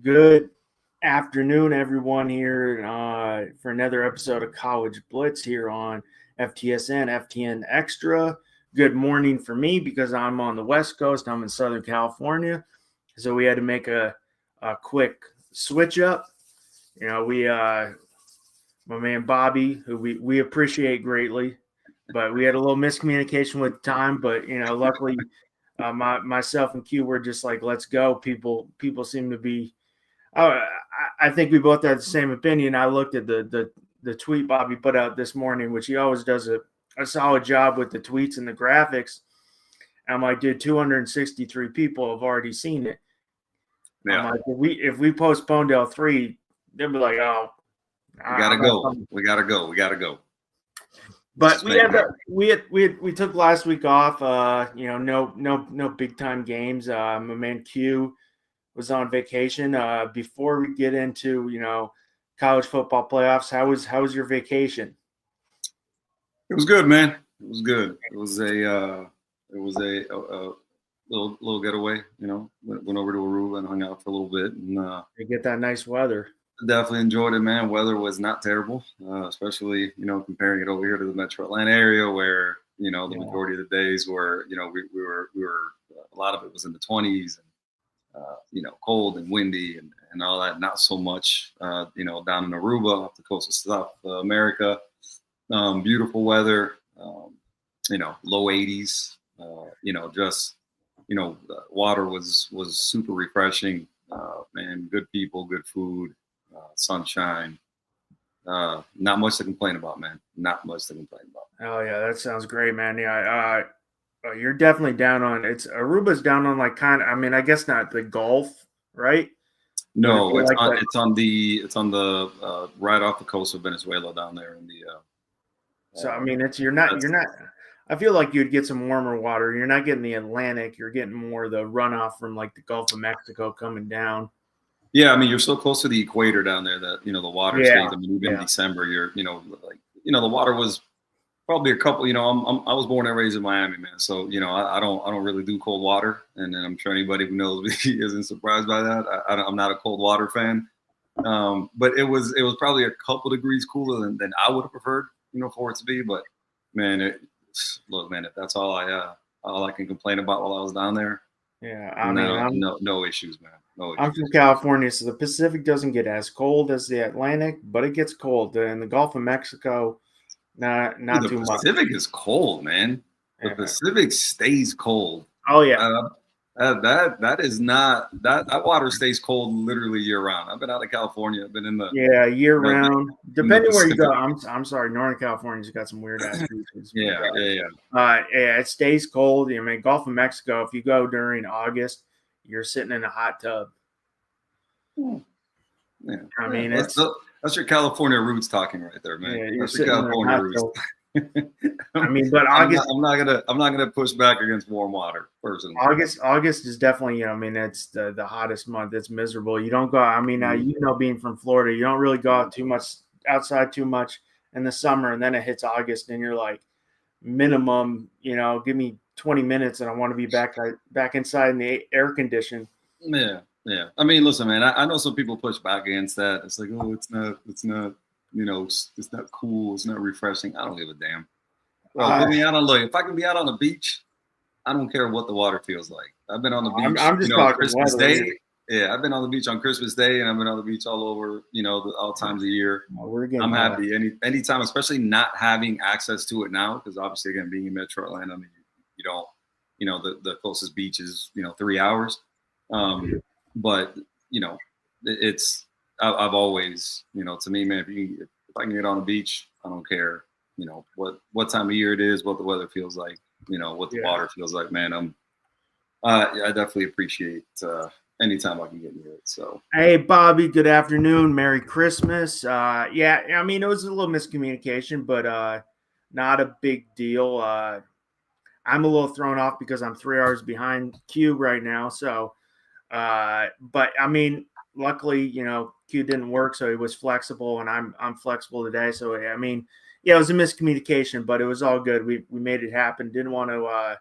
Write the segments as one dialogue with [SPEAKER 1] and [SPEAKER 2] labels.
[SPEAKER 1] Good afternoon, everyone, here for another episode of College Blitz here on FTSN, FTN Extra. Good morning for me because I'm on the West Coast. I'm in Southern California. So we had to make a quick switch up. My man Bobby, who we appreciate greatly, but we had a little miscommunication with time. But, luckily myself and Q were just like, let's go. People seem to be I think we both had the same opinion. I looked at the tweet Bobby put out this morning, which he always does a solid job with the tweets and the graphics. I'm like, dude, 263 people have already seen it. Yeah. I'm like, if we postponed L3, they'll be like, oh,
[SPEAKER 2] we gotta go. We gotta go.
[SPEAKER 1] But we took last week off. No big time games. My man Q was on vacation. Before we get into, college football playoffs, how was your vacation?
[SPEAKER 2] It was good, man. It was good. It was a little getaway. Went over to Aruba and hung out for a little bit, and
[SPEAKER 1] you get that nice weather.
[SPEAKER 2] Definitely enjoyed it, man. Weather was not terrible, especially comparing it over here to the Metro Atlanta area, where the majority of the days were we were a lot of it was in the 20s. Cold and windy and all that. Not so much, down in Aruba, off the coast of South America. Beautiful weather, low 80s. Water was super refreshing. Man, good people, good food, sunshine. Not much to complain about, man. Not much to complain about.
[SPEAKER 1] Oh yeah, that sounds great, man. Yeah, you're definitely down on Aruba's down on I guess not the Gulf, right?
[SPEAKER 2] No, it's on the right off the coast of Venezuela down there in the.
[SPEAKER 1] So you're not. I feel like you'd get some warmer water. You're not getting the Atlantic. You're getting more of the runoff from like the Gulf of Mexico coming down.
[SPEAKER 2] Yeah, you're so close to the equator down there that the water stays. Even in December, the water was probably a couple. I was born and raised in Miami, man. So I don't really do cold water, and I'm sure anybody who knows me isn't surprised by that. I'm not a cold water fan, but it was probably a couple degrees cooler than I would have preferred, for it to be. But man, look, man, if that's all I can complain about while I was down there,
[SPEAKER 1] yeah,
[SPEAKER 2] no issues, man. No issues.
[SPEAKER 1] I'm from California, so the Pacific doesn't get as cold as the Atlantic, but it gets cold in the Gulf of Mexico. Not too much.
[SPEAKER 2] The Pacific is cold, man. The Pacific stays cold.
[SPEAKER 1] Oh yeah.
[SPEAKER 2] That is not that water stays cold literally year round. I've been out of California. I've been in the
[SPEAKER 1] year round. Depending where you go. I'm sorry, Northern California's got some weird ass beaches.
[SPEAKER 2] Yeah.
[SPEAKER 1] It stays cold. Gulf of Mexico. If you go during August, you're sitting in a hot tub.
[SPEAKER 2] Yeah. That's your California roots talking right there, man.
[SPEAKER 1] Yeah,
[SPEAKER 2] that's your California roots.
[SPEAKER 1] But August.
[SPEAKER 2] I'm not gonna push back against warm water personally.
[SPEAKER 1] August is definitely, it's the hottest month. It's miserable. You don't go. Being from Florida, you don't really go out outside too much in the summer, and then it hits August, and you're like, minimum, give me 20 minutes, and I want to be back inside in the air condition.
[SPEAKER 2] Yeah. Yeah, listen, man. I know some people push back against that. It's like, oh, it's not, it's not cool. It's not refreshing. I don't give a damn. Well, if I can be out on the beach, I don't care what the water feels like. I've been on the beach.
[SPEAKER 1] I'm just talking
[SPEAKER 2] Christmas Day. Yeah, I've been on the beach on Christmas Day, and I've been on the beach all over, all times of year. I'm happy anytime, especially not having access to it now, because obviously, again, being in Metro Atlanta, you don't, the closest beach is 3 hours. But I've always, to me, man, if I can get on the beach, I don't care, what time of year it is, what the weather feels like, what the water feels like, man. I definitely appreciate anytime I can get near it. So,
[SPEAKER 1] hey, Bobby, good afternoon, Merry Christmas. It was a little miscommunication, but not a big deal. I'm a little thrown off because I'm 3 hours behind Q right now, so. But luckily, Q didn't work, so he was flexible, and I'm flexible today. So it was a miscommunication, but it was all good. We made it happen. Didn't want to.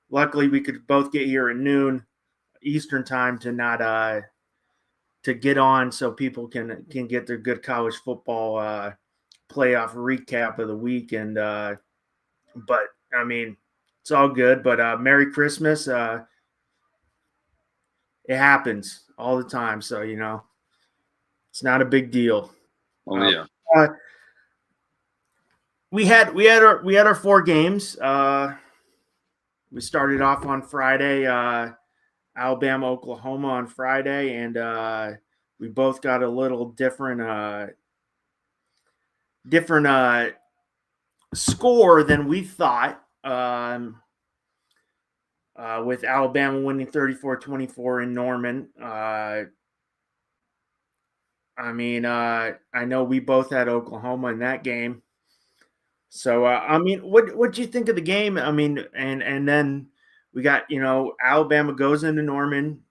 [SPEAKER 1] Luckily, we could both get here at noon Eastern time to not to get on so people can get their good college football playoff recap of the week. And but I mean, it's all good. But Merry Christmas. It happens all the time, so it's not a big deal.
[SPEAKER 2] Oh yeah.
[SPEAKER 1] We had our 4 games. We started off on Friday, Alabama, Oklahoma on Friday, and we both got a little different score than we thought. With Alabama winning 34-24 in Norman. I know we both had Oklahoma in that game. So, what do you think of the game? I mean, and then we got, Alabama goes into Norman.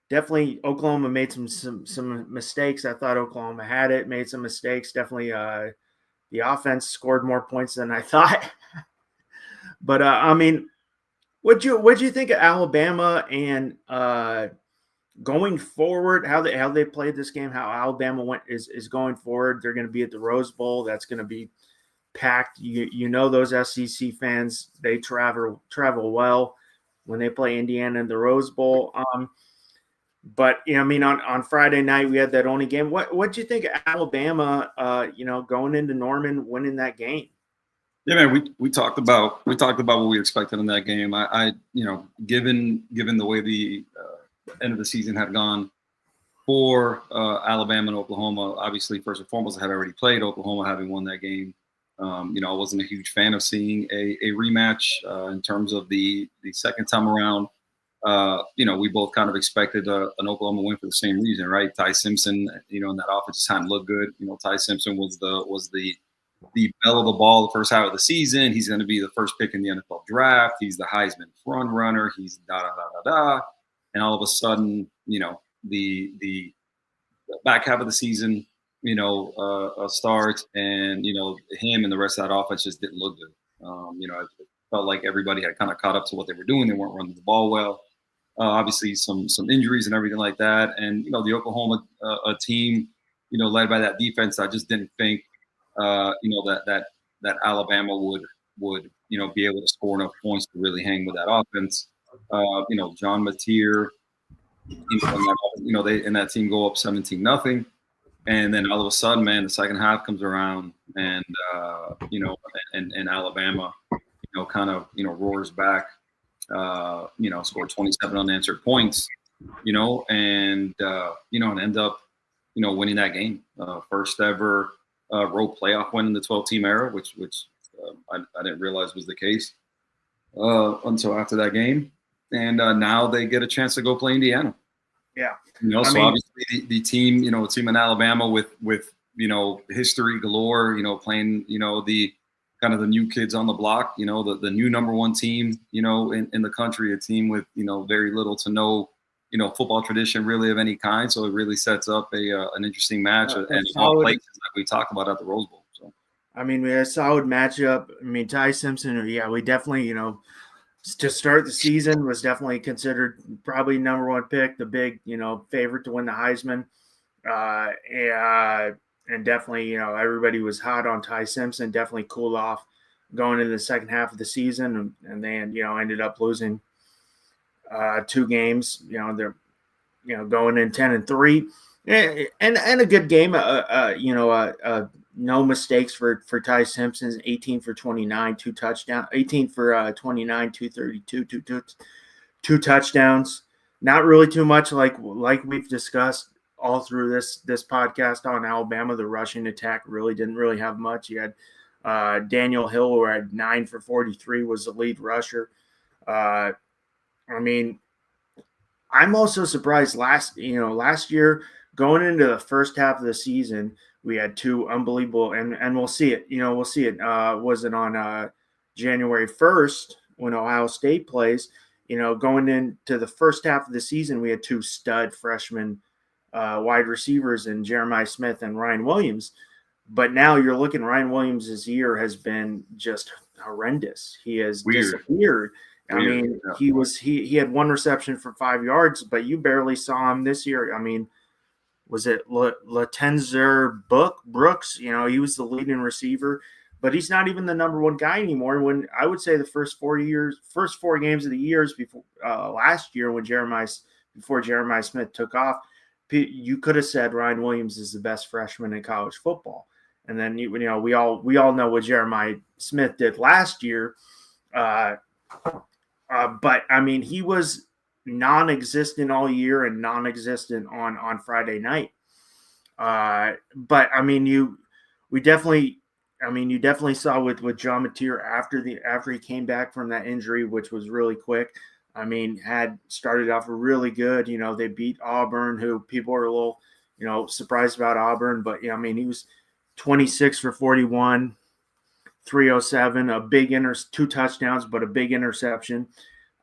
[SPEAKER 1] Definitely Oklahoma made some mistakes. I thought Oklahoma had it, made some mistakes. Definitely the offense scored more points than I thought. But what'd you think of Alabama and going forward? How they played this game? How Alabama is going forward? They're going to be at the Rose Bowl. That's going to be packed. Those SEC fans, they travel well when they play Indiana in the Rose Bowl. But on Friday night we had that only game. What'd you think of Alabama? Going into Norman, winning that game.
[SPEAKER 2] Yeah, man, we talked about what we expected in that game. I given the way the end of the season had gone for Alabama and Oklahoma, obviously first and foremost, I had already played Oklahoma, having won that game. I wasn't a huge fan of seeing a rematch in terms of the second time around. We both kind of expected an Oklahoma win for the same reason, right? Ty Simpson, in that offense just hadn't looked good. Ty Simpson was the belle of the ball the first half of the season. He's going to be the first pick in the NFL draft. He's the Heisman front runner. He's da. And all of a sudden, the back half of the season, starts, and him and the rest of that offense just didn't look good. It felt like everybody had kind of caught up to what they were doing. They weren't running the ball well. Obviously, some injuries and everything like that. And the Oklahoma team, led by that defense, I just didn't think. That Alabama would be able to score enough points to really hang with that offense. John Mateer, they and that team go up 17-0, and then all of a sudden, man, the second half comes around, and and Alabama, kind of roars back, scored 27 unanswered points, and end up winning that game, first ever road playoff win in the 12-team era, which I didn't realize was the case until after that game. And now they get a chance to go play Indiana.
[SPEAKER 1] Yeah.
[SPEAKER 2] Obviously the team, team in Alabama with history galore, playing, the kind of the new kids on the block, the new #1 team, in the country, a team with, very little to no football tradition really of any kind. So it really sets up an interesting match, and all places like we talked about at the Rose Bowl. So
[SPEAKER 1] we had a solid matchup. Ty Simpson, we definitely, to start the season was definitely considered probably #1 pick, the big, favorite to win the Heisman. And definitely, everybody was hot on Ty Simpson, definitely cooled off going into the second half of the season, and then, ended up losing 2 games. They're going in 10-3, and a good game. No mistakes for Ty Simpson. 18 for 29, 2 touchdowns. 18 for 29, 232, 2 touchdowns. Not really too much like we've discussed all through this podcast on Alabama. The rushing attack didn't really have much. You had Daniel Hill, who had 9 for 43, was the lead rusher. I'm also surprised last year going into the first half of the season, we had 2 unbelievable, and we'll see it. Was it on January 1st when Ohio State plays? Going into the first half of the season, we had 2 stud freshmen wide receivers in Jeremiah Smith and Ryan Williams. But now you're looking, Ryan Williams' year has been just horrendous. He has disappeared. I mean, he had 1 reception for 5 yards, but you barely saw him this year. I mean, was it Latenzer Brooks? You know, he was the leading receiver, but he's not even the number 1 guy anymore. When I would say the first 4 games of the years before last year, before Jeremiah Smith took off, you could have said Ryan Williams is the best freshman in college football. And then we all know what Jeremiah Smith did last year. But I mean, he was non-existent all year and non-existent on Friday night. But I mean, you definitely saw with John Mateer after he came back from that injury, which was really quick. I mean, had started off really good. You know, they beat Auburn, who people are a little, surprised about Auburn, but I mean, he was 26 for 41, 307, a big 2 touchdowns, but a big interception.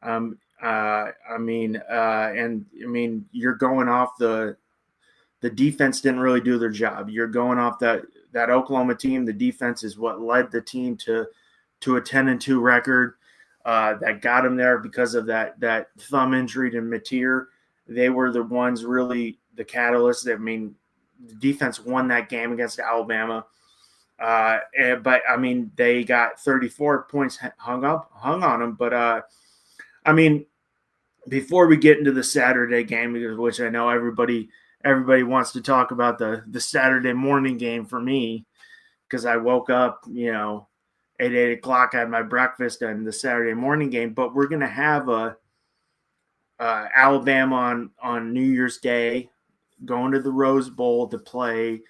[SPEAKER 1] And you're going off the defense didn't really do their job. You're going off that Oklahoma team. The defense is what led the team to a 10-2 record. That got him there because of that thumb injury to Mateer. They were the ones really the catalyst. I mean, the defense won that game against Alabama. But I mean, they got 34 points hung on them. But I mean, before we get into the Saturday game, which I know everybody wants to talk about the Saturday morning game for me, because I woke up, at 8 o'clock, I had my breakfast and the Saturday morning game. But we're going to have Alabama on New Year's Day, going to the Rose Bowl to play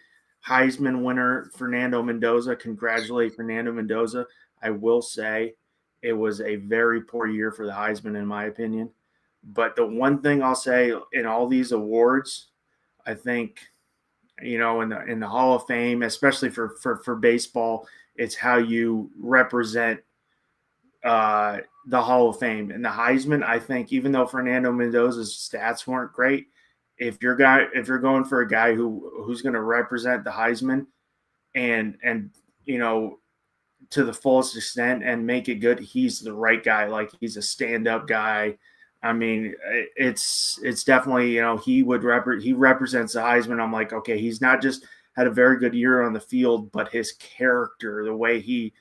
[SPEAKER 1] Heisman winner Fernando Mendoza. Congratulate Fernando Mendoza. I will say it was a very poor year for the Heisman, in my opinion. But the one thing I'll say in all these awards, I think, in the Hall of Fame, especially for baseball, it's how you represent the Hall of Fame. And the Heisman, I think, even though Fernando Mendoza's stats weren't great, if you're going for a guy who's going to represent the Heisman and to the fullest extent and make it good, he's the right guy. Like, he's a stand-up guy. I mean, it's definitely, he represents the Heisman. I'm like, okay, he's not just had a very good year on the field, but his character, the way he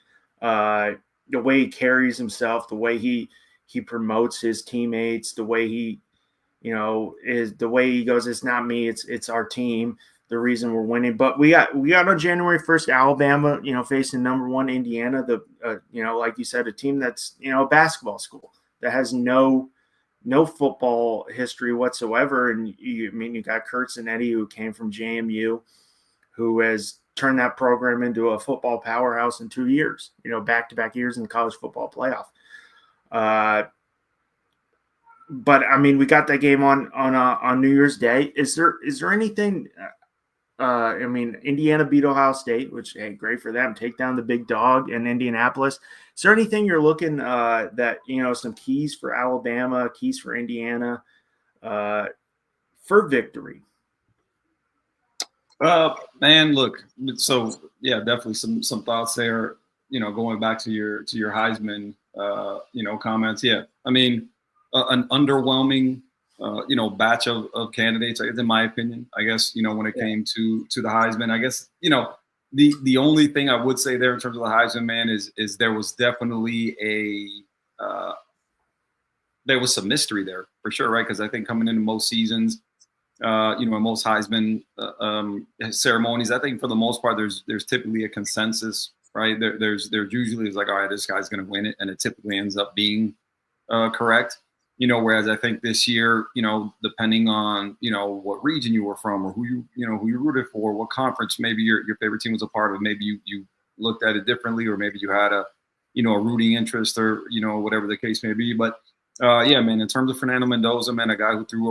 [SPEAKER 1] carries himself, the way he promotes his teammates, the way he, is the way he goes, it's not me, it's our team, the reason we're winning. But we got on January 1st, Alabama, facing number 1 Indiana, like you said, a team that's, a basketball school that has no football history whatsoever. And you got Kurt Zanetti, who came from JMU, who has turned that program into a football powerhouse in 2 years, back-to-back years in the college football playoff. But I mean, we got that game on New Year's Day. Is there anything? I mean, Indiana beat Ohio State, which, hey, great for them. Take down the big dog in Indianapolis. Is there anything you're looking that some keys for Alabama, keys for Indiana for victory?
[SPEAKER 2] Man, look. So yeah, definitely some thoughts there. Going back to your Heisman, comments. Yeah, I mean, an underwhelming, batch of candidates, in my opinion. I guess when it came to the Heisman, I guess the only thing I would say there in terms of the Heisman, man, is there was definitely there was some mystery there for sure, right? Because I think coming into most seasons, in most Heisman ceremonies, I think for the most part there's typically a consensus, right? There's usually like, all right, this guy's going to win it, and it typically ends up being correct. Whereas I think this year, depending on, what region you were from or who you rooted for, what conference maybe your favorite team was a part of, maybe you looked at it differently, or maybe you had a rooting interest, or, whatever the case may be. But yeah, man, in terms of Fernando Mendoza, man, a guy who threw for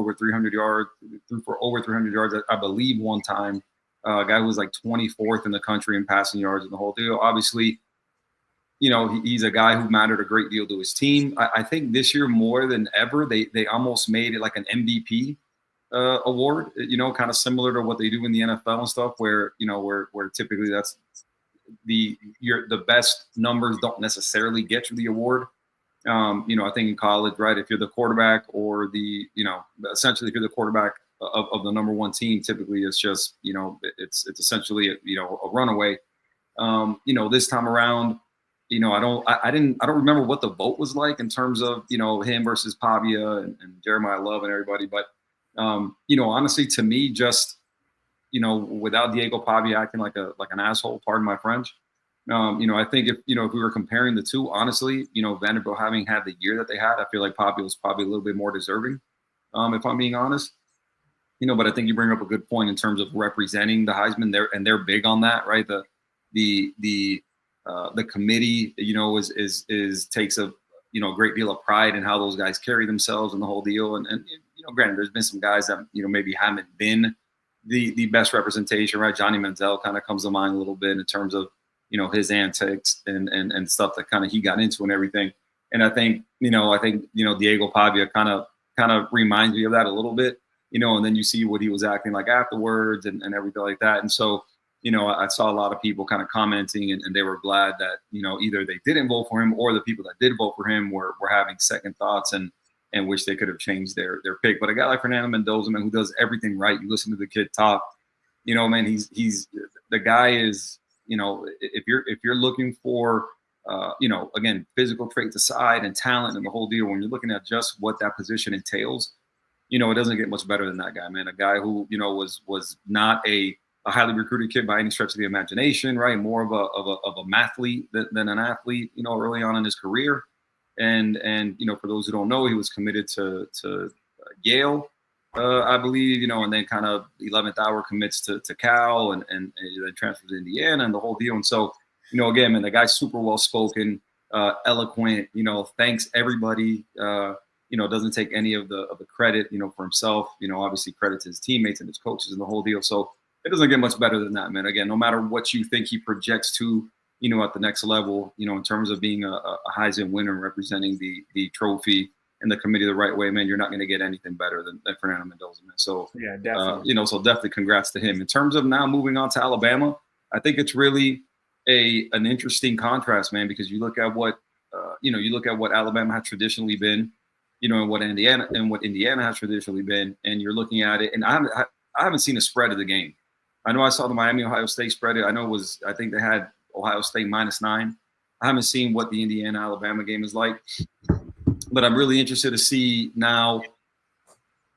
[SPEAKER 2] over 300 yards, I believe one time, a guy who was like 24th in the country in passing yards and the whole deal. Obviously, he's a guy who mattered a great deal to his team. I think this year more than ever, they almost made it like an MVP award, kind of similar to what they do in the NFL and stuff, where typically that's the best numbers don't necessarily get you the award. I think in college, right, if you're the quarterback or essentially if you're the quarterback of the number one team, typically it's just, it's essentially, a runaway. This time around, I don't remember what the vote was like in terms of, him versus Pavia and Jeremiah Love and everybody. But, honestly, to me, just, without Diego Pavia acting like an asshole, pardon my French, I think if we were comparing the two, honestly, Vanderbilt having had the year that they had, I feel like Pavia was probably a little bit more deserving, if I'm being honest. But I think you bring up a good point in terms of representing the Heisman. They're big on that, right? The committee, takes a great deal of pride in how those guys carry themselves and the whole deal. And granted, there's been some guys that maybe haven't been the best representation, right? Johnny Manziel kind of comes to mind a little bit in terms of his antics and stuff that kind of he got into and everything. And I think Diego Pavia kind of reminds me of that a little bit. And then you see what he was acting like afterwards and everything like that. And so, I saw a lot of people kind of commenting and they were glad that, either they didn't vote for him or the people that did vote for him were having second thoughts and wish they could have changed their pick. But a guy like Fernando Mendoza, man, who does everything right, you listen to the kid talk, man, he's the guy is, if you're looking for, again, physical traits aside and talent and the whole deal, when you're looking at just what that position entails, it doesn't get much better than that guy, man. A guy who, was not a highly recruited kid by any stretch of the imagination, right? More of a mathlete than an athlete, early on in his career. And for those who don't know, he was committed to Yale, I believe, and then kind of 11th hour commits to Cal and then transfers to Indiana and the whole deal. And so, again, man, the guy's super well spoken, eloquent, thanks everybody, doesn't take any of the credit, for himself, obviously credits his teammates and his coaches and the whole deal. So it doesn't get much better than that, man. Again, no matter what you think he projects to, at the next level, in terms of being a Heisman winner, representing the trophy and the committee the right way, man, you're not going to get anything better than Fernando Mendoza, man. So,
[SPEAKER 1] yeah, definitely.
[SPEAKER 2] So definitely congrats to him. In terms of now moving on to Alabama, I think it's really an interesting contrast, man, because you look at what, Alabama has traditionally been, and what Indiana has traditionally been, and you're looking at it, and I haven't seen a spread of the game. I know I saw the Miami-Ohio State spread. I think they had Ohio State -9. I haven't seen what the Indiana-Alabama game is like, but I'm really interested to see now,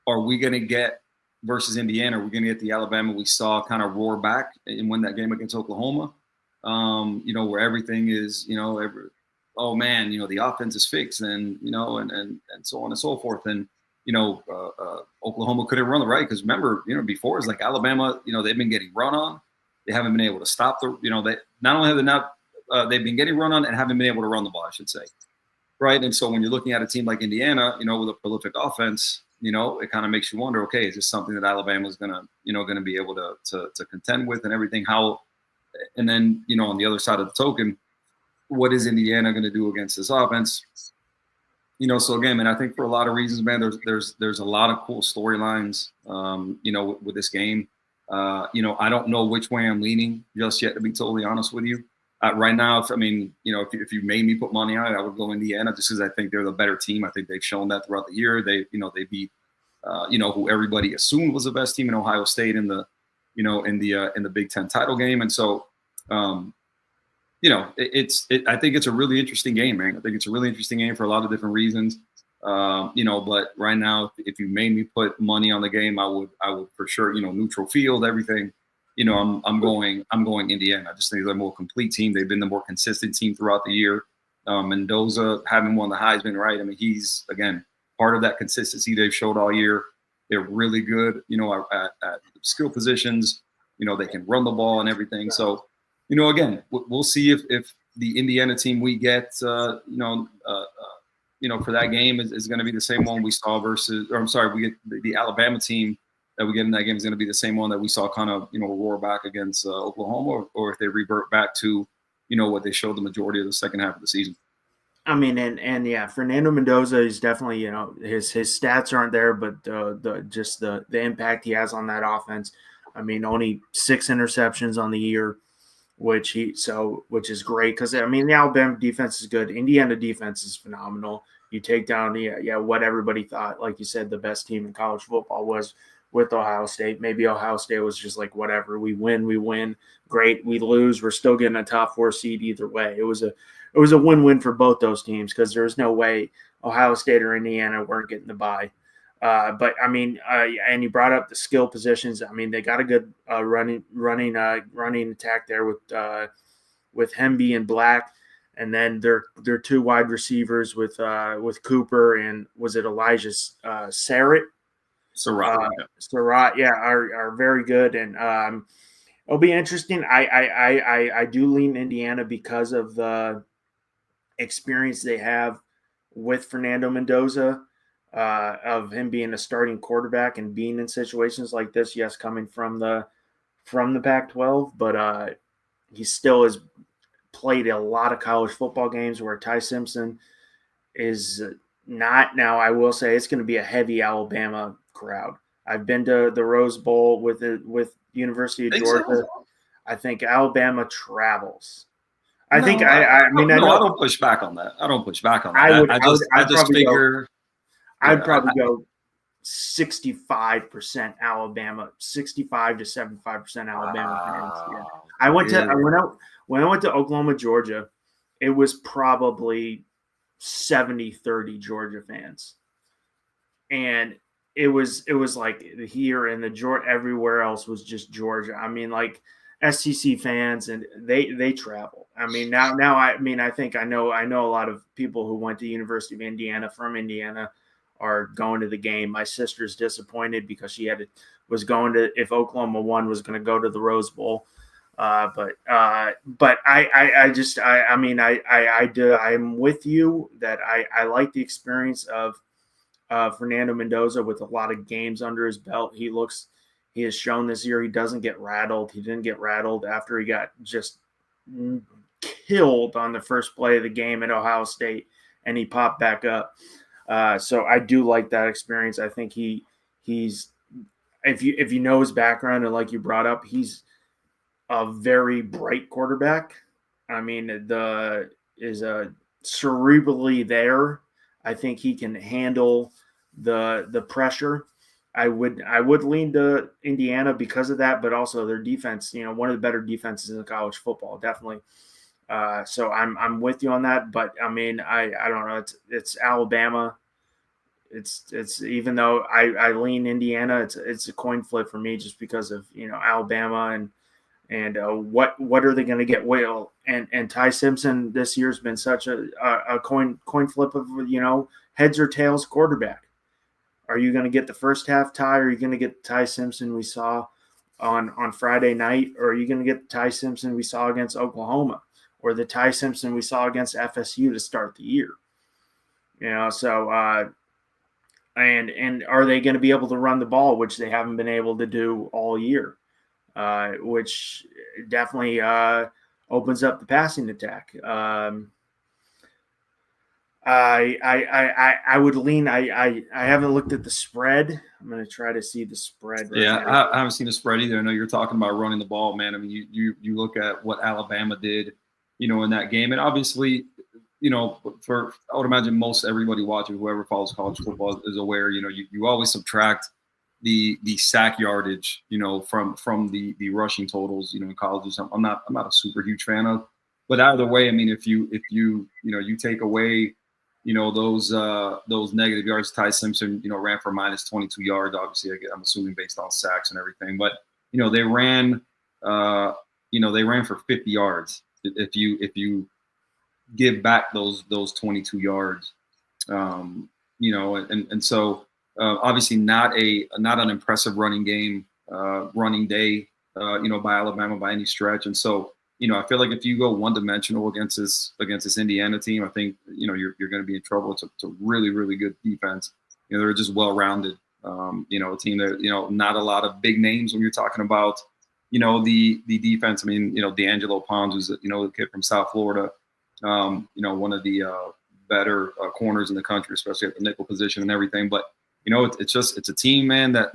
[SPEAKER 2] are we going to get versus Indiana, are we going to get the Alabama we saw kind of roar back and win that game against Oklahoma, where everything is, oh man, the offense is fixed and, and so on and so forth. And, Oklahoma couldn't run the right. Cause remember, before it's like Alabama, they've been getting run on. They haven't been able to stop they not only have they not, they've been getting run on and haven't been able to run the ball, I should say. Right. And so when you're looking at a team like Indiana, with a prolific offense, it kind of makes you wonder, okay, is this something that Alabama is going to be able to contend with and everything? And then, on the other side of the token, what is Indiana going to do against this offense? So again, man, I think for a lot of reasons, man, there's a lot of cool storylines, with this game. I don't know which way I'm leaning just yet, to be totally honest with you. Right now, if you made me put money on it, I would go Indiana just because I think they're the better team. I think they've shown that throughout the year. They beat, who everybody assumed was the best team in Ohio State in the Big Ten title game. And so, I think it's a really interesting game, man. I think it's a really interesting game for a lot of different reasons. But right now, if you made me put money on the game, I would for sure, neutral field, everything. I'm going Indiana. I just think they're a more complete team. They've been the more consistent team throughout the year. Mendoza having won the Heisman, right? I mean, he's again part of that consistency they've showed all year. They're really good, at skill positions. They can run the ball and everything. So, again, we'll see if the Indiana team we get, for that game is going to be the same one we saw we get the Alabama team that we get in that game is going to be the same one that we saw kind of, roar back against Oklahoma, or if they revert back to, what they showed the majority of the second half of the season.
[SPEAKER 1] I mean, and yeah, Fernando Mendoza is definitely, his stats aren't there, but the impact he has on that offense. I mean, only 6 interceptions on the year, which is great because I mean the Alabama defense is good. Indiana defense is phenomenal. You take down what everybody thought, like you said, the best team in college football was with Ohio State. Maybe Ohio State was just like whatever. We win. Great. We lose. We're still getting a top 4 seed either way. It was a win-win for both those teams because there was no way Ohio State or Indiana weren't getting the bye. But I mean, and you brought up the skill positions. I mean, they got a good running attack there with Hemby and Black, and then their 2 wide receivers with Cooper and was it Elijah Sarrett? Surratt, are very good, and it'll be interesting. I do lean Indiana because of the experience they have with Fernando Mendoza. Of him being a starting quarterback and being in situations like this, yes, coming from the Pac-12, but he still has played a lot of college football games where Ty Simpson is not. Now, I will say it's going to be a heavy Alabama crowd. I've been to the Rose Bowl with University of Georgia. I think Alabama travels. I
[SPEAKER 2] don't push back on that.
[SPEAKER 1] I'd probably go 65% Alabama, 65 to 75% Alabama fans. Yeah. When I went to Oklahoma, Georgia, it was probably 70-30 Georgia fans. And it was like here and the Georgia, everywhere else was just Georgia. I mean, like SEC fans, and they travel. I mean, I think I know a lot of people who went to University of Indiana from Indiana are going to the game. My sister's disappointed because she was going to, if Oklahoma won, was going to go to the Rose Bowl. But I'm with you that I like the experience of Fernando Mendoza with a lot of games under his belt. He has shown this year he doesn't get rattled. He didn't get rattled after he got just killed on the first play of the game at Ohio State, and he popped back up. So I do like that experience. I think he's if you know his background, and like you brought up, he's a very bright quarterback. I mean, is cerebrally there. I think he can handle the pressure. I would lean to Indiana because of that, but also their defense, one of the better defenses in college football, definitely. So I'm with you on that, but I mean, I don't know. It's Alabama. It's even though I lean Indiana, it's a coin flip for me just because of Alabama and what are they going to get? Well, and Ty Simpson this year's been such a coin flip of heads or tails quarterback. Are you going to get the first half Ty, or are you going to get Ty Simpson we saw on Friday night, or are you going to get the Ty Simpson we saw against Oklahoma, or the Ty Simpson we saw against FSU to start the year? So and are they going to be able to run the ball, which they haven't been able to do all year, which definitely opens up the passing attack. I would lean. I haven't looked at the spread. I'm going to try to see the spread.
[SPEAKER 2] I haven't seen the spread either. I know you're talking about running the ball, man. I mean, you look at what Alabama did, in that game, and obviously, I would imagine most everybody watching, whoever follows college football, is aware. You always subtract the sack yardage, from the rushing totals, in colleges. I'm not a super huge fan of, but either way, I mean, if you take away those negative yards, Ty Simpson, ran for minus 22 yards. Obviously, I'm assuming based on sacks and everything. But they ran for 50 yards. If you give back those 22 yards, and so obviously not an impressive running day, by Alabama by any stretch. And so, I feel like if you go one-dimensional against this Indiana team, I think you're going to be in trouble. It's a really, really good defense. They're just well-rounded. A team that not a lot of big names when you're talking about the defense. I mean, D'Angelo Pons, who's the kid from South Florida. One of the better corners in the country, especially at the nickel position and everything. But it's a team, man, that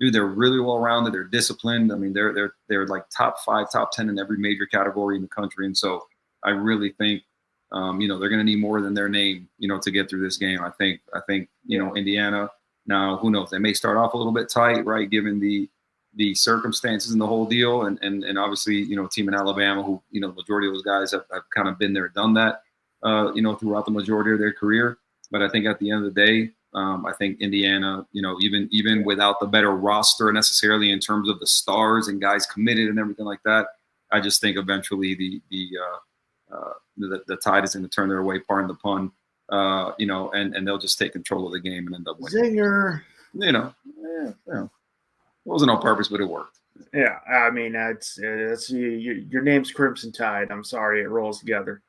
[SPEAKER 2] dude, they're really well rounded. They're disciplined. I mean, they're like top 5, top 10 in every major category in the country. And so I really think, they're going to need more than their name, to get through this game. I think, Indiana. Now, who knows? They may start off a little bit tight, right? Given the circumstances and the whole deal, and obviously, a team in Alabama who, the majority of those guys have kind of been there, done that, throughout the majority of their career. But I think at the end of the day, I think Indiana, even without the better roster necessarily in terms of the stars and guys committed and everything like that, I just think eventually the tide is going to turn their way, pardon the pun, and they'll just take control of the game and end up winning.
[SPEAKER 1] Zinger.
[SPEAKER 2] It wasn't on purpose, but it worked.
[SPEAKER 1] Yeah, I mean, that's your name's Crimson Tide. I'm sorry, it rolls together.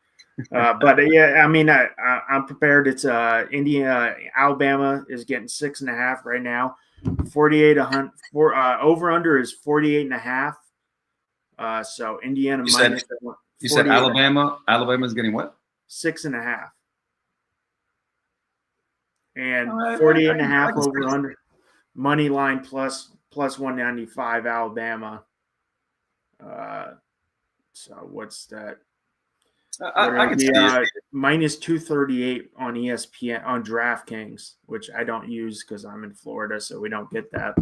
[SPEAKER 1] But yeah, I mean, I'm prepared. It's Alabama is getting 6.5 right now. 48 over under is 48.5. So Indiana minus.
[SPEAKER 2] You said Alabama. Alabama's getting what?
[SPEAKER 1] 6.5. And 48.5 over under. Money line plus 195 Alabama. So what's that?
[SPEAKER 2] I can see it.
[SPEAKER 1] Minus 238 on ESPN on DraftKings, which I don't use because I'm in Florida, so we don't get that.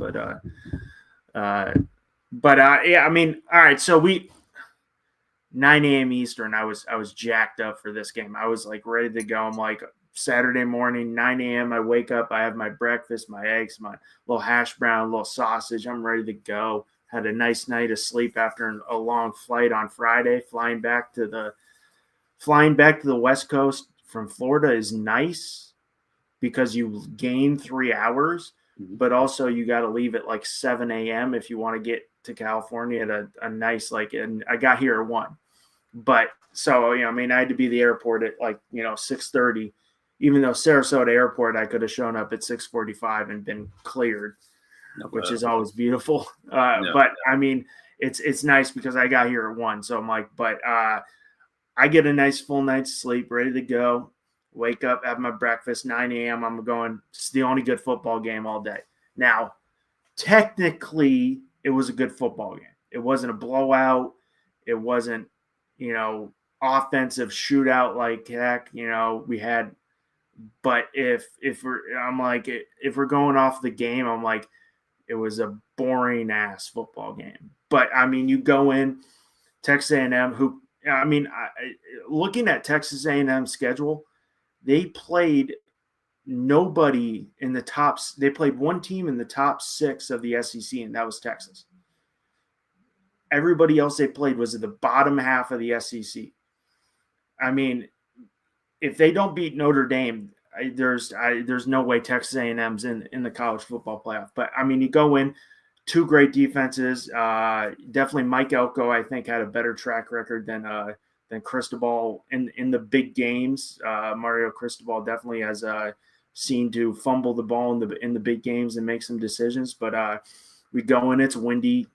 [SPEAKER 1] But yeah, I mean, all right. So 9 a.m. Eastern. I was jacked up for this game. I was like ready to go. I'm like Saturday morning, 9 a.m. I wake up. I have my breakfast, my eggs, my little hash brown, little sausage. I'm ready to go. Had a nice night of sleep after a long flight on Friday. Flying back to the West Coast from Florida is nice because you gain 3 hours, but also you got to leave at like 7 a.m. if you want to get to California at a nice, and I got here at 1. But so, I mean, I had to be at the airport at 6:30, even though Sarasota Airport, I could have shown up at 6:45 and been cleared, which is always beautiful. But I mean, it's nice because I got here at 1. So I'm like, I get a nice full night's sleep, ready to go. Wake up, have my breakfast, 9 a.m. I'm going. It's the only good football game all day. Now, technically, it was a good football game. It wasn't a blowout. It wasn't, offensive shootout like heck. We had. But if we're going off the game, I'm like, it was a boring ass football game. But I mean, you go in, Texas A&M, looking at Texas A&M's schedule, they played nobody in the tops. They played one team in the top 6 of the SEC, and that was Texas. Everybody else they played was at the bottom half of the SEC. I mean, if they don't beat Notre Dame, there's no way Texas A&M's in the college football playoff. But I mean, you go in, 2 great defenses. Definitely Mike Elko, I think, had a better track record than Cristobal in the big games. Mario Cristobal definitely has seen to fumble the ball in the big games and make some decisions. But we go in, it's windy.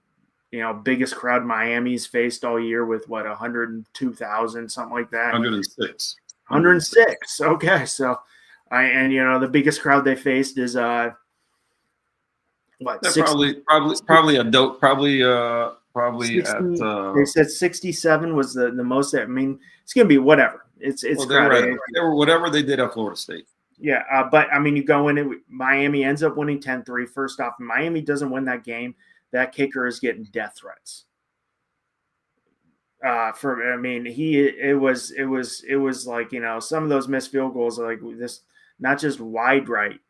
[SPEAKER 1] Biggest crowd Miami's faced all year with 102,000, something like that.
[SPEAKER 2] 106.
[SPEAKER 1] 106. Okay, so the biggest crowd they faced is
[SPEAKER 2] what? Probably a dope. Probably 60, at.
[SPEAKER 1] They said 67 was the most. I mean, it's gonna be whatever. It's crowded.
[SPEAKER 2] They were whatever they did at Florida State.
[SPEAKER 1] Yeah, but I mean, you go in. Miami ends up winning 10-3. First off, if Miami doesn't win that game, that kicker is getting death threats. It was like, some of those missed field goals are like this, not just wide right.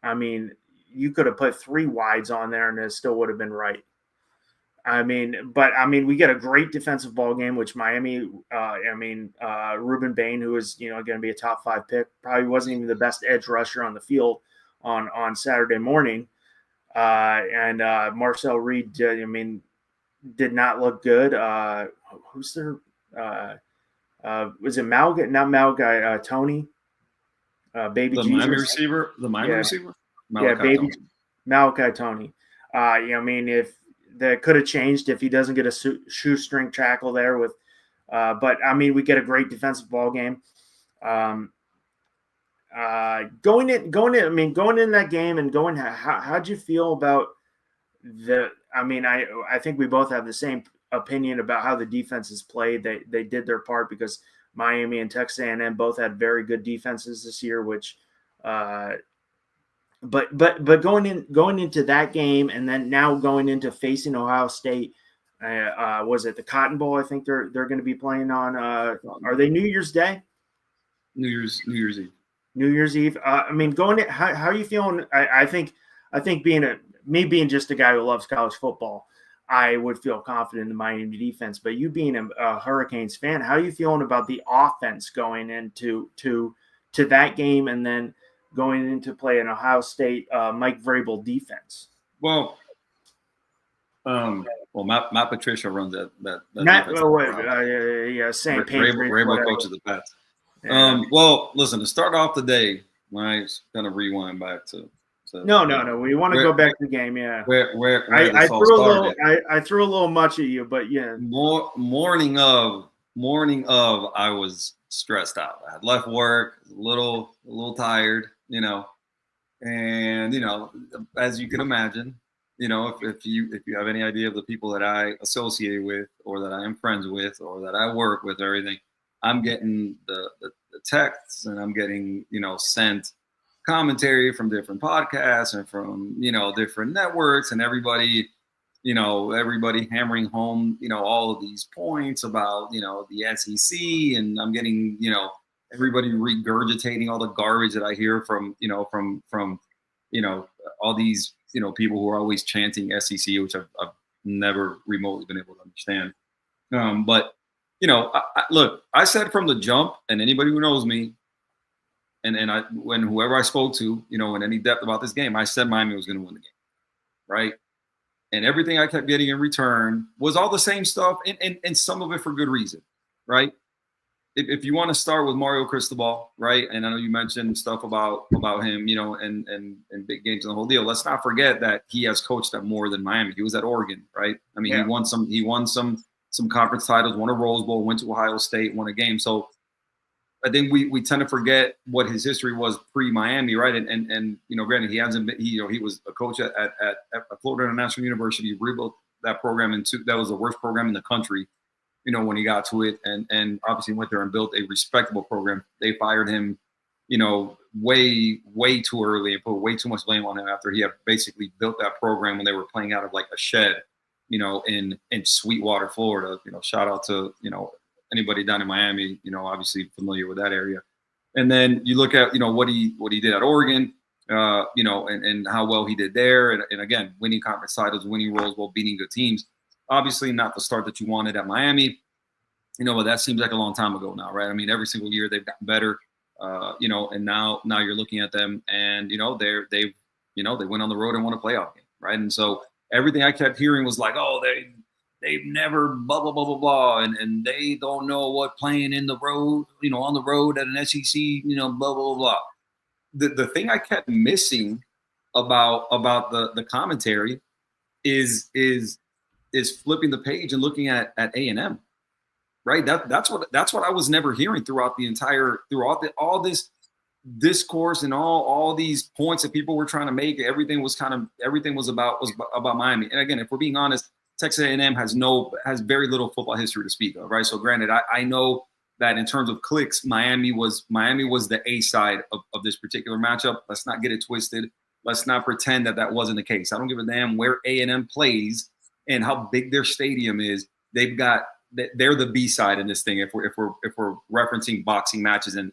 [SPEAKER 1] I mean, you could have put 3 wides on there and it still would have been right. We get a great defensive ball game, which Miami, Ruben Bain, who is, going to be a top 5 pick, probably wasn't even the best edge rusher on the field on Saturday morning. And Marcel Reed, did not look good. Who's their? Was it Malga? Not Malga. Tony. Baby.
[SPEAKER 2] The
[SPEAKER 1] Jesus.
[SPEAKER 2] Miami receiver. The Miami receiver.
[SPEAKER 1] Baby Malachi Tony. If that could have changed if he doesn't get a shoestring tackle there with. But we get a great defensive ball game. Going in that game and how'd you feel about I think we both have the same opinion about how the defenses played. They did their part because Miami and Texas A&M both had very good defenses this year, which but going into that game and then now going into facing Ohio State, was it the Cotton Bowl? I think they're going to be playing on. Are they New Year's Day?
[SPEAKER 2] New Year's Eve.
[SPEAKER 1] New Year's Eve. Going in, how are you feeling? I think being just a guy who loves college football, I would feel confident in the Miami defense. But you being a Hurricanes fan, how are you feeling about the offense going into that game and then going into play an Ohio State Mike Vrabel defense?
[SPEAKER 2] Well, Matt Patricia runs that
[SPEAKER 1] same
[SPEAKER 2] Vrabel coaches the Pats. Yeah. Well, listen, to start off the day, I'm going to rewind back to
[SPEAKER 1] No. We want to go back to the game. Yeah.
[SPEAKER 2] Where
[SPEAKER 1] I threw a little much at you, but yeah.
[SPEAKER 2] Morning of, I was stressed out. I had left work, a little tired, and as you can imagine, if you have any idea of the people that I associate with, or that I am friends with, or that I work with, or everything, I'm getting the texts, and I'm getting sent commentary from different podcasts and from different networks, and everybody hammering home all of these points about the SEC, and I'm getting everybody regurgitating all the garbage that I hear from all these people who are always chanting SEC, which I've never remotely been able to understand. But look, I said from the jump, and anybody who knows me, and when whoever I spoke to, in any depth about this game, I said Miami was going to win the game, right? And everything I kept getting in return was all the same stuff, and some of it for good reason, right? If you want to start with Mario Cristobal, right? And I know you mentioned stuff about him, and big games and the whole deal. Let's not forget that he has coached at more than Miami. He was at Oregon, right? I mean, yeah. He won some conference titles, won a Rose Bowl, went to Ohio State, won a game. So I think we tend to forget what his history was pre-Miami, right? And granted, he hasn't been. He was a coach at Florida International University. He rebuilt that program that was the worst program in the country, when he got to it, and obviously went there and built a respectable program. They fired him, way too early and put way too much blame on him after he had basically built that program when they were playing out of like a shed, in Sweetwater, Florida. Shout out to anybody down in Miami, obviously familiar with that area. And then you look at, what he did at Oregon, and how well he did there. And again, winning conference titles, winning Rose Bowl, beating good teams. Obviously not the start that you wanted at Miami, but that seems like a long time ago now, right? I mean, every single year they've gotten better, and now you're looking at them, and they went on the road and won a playoff game, right? And so everything I kept hearing was like, oh, they've never blah blah blah blah blah, and they don't know what playing in the road, on the road at an SEC, blah blah blah. The thing I kept missing about the commentary is flipping the page and looking at A&M, right? That's what I was never hearing throughout all this discourse and all these points that people were trying to make. Everything was about Miami. And again, if we're being honest, Texas A&M has very little football history to speak of, right? So granted, I know that in terms of clicks, Miami was the A side of this particular matchup. Let's not get it twisted. Let's not pretend that wasn't the case. I don't give a damn where A&M plays and how big their stadium is. They're the B side in this thing. If we're referencing boxing matches and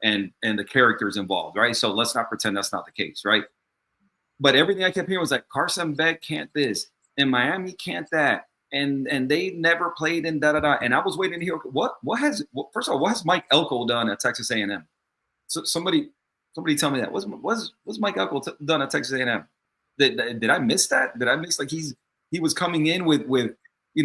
[SPEAKER 2] the characters involved, right? So let's not pretend that's not the case, right? But everything I kept hearing was like Carson Beck can't this, and Miami can't that, and they never played in da-da-da. And I was waiting to hear first of all, what has Mike Elko done at Texas A&M? So somebody tell me that. What's Mike Elko done at Texas A&M? Did I miss that? Did I miss like he was coming in with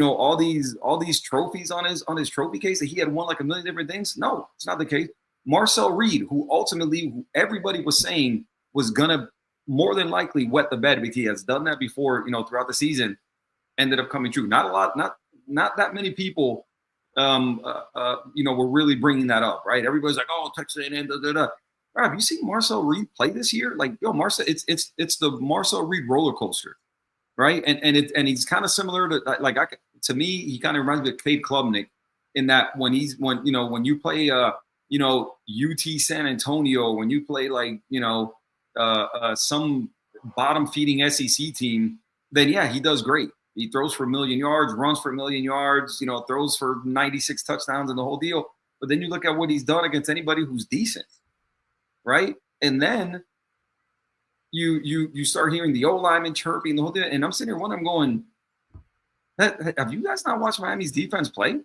[SPEAKER 2] all these trophies on his trophy case that he had won like a million different things? No, it's not the case. Marcel Reed, who ultimately everybody was saying was gonna more than likely wet the bed because he has done that before, throughout the season, ended up coming true. Not a lot, not that many people, were really bringing that up, right? Everybody's like, oh, Texas A&M, da da da. Right, have you seen Marcel Reed play this year? Like, Marcel, it's the Marcel Reed roller coaster, right? And he's kind of similar to to me, he kind of reminds me of Cade Klubnik in that when you play UT San Antonio, when you play some bottom feeding SEC team, then yeah, he does great. He throws for 1,000,000 yards, runs for 1,000,000 yards, throws for 96 touchdowns and the whole deal. But then you look at what he's done against anybody who's decent, right? And then you start hearing the O-lineman chirping the whole deal. And I'm sitting here wondering, I'm going, have you guys not watched Miami's defense play?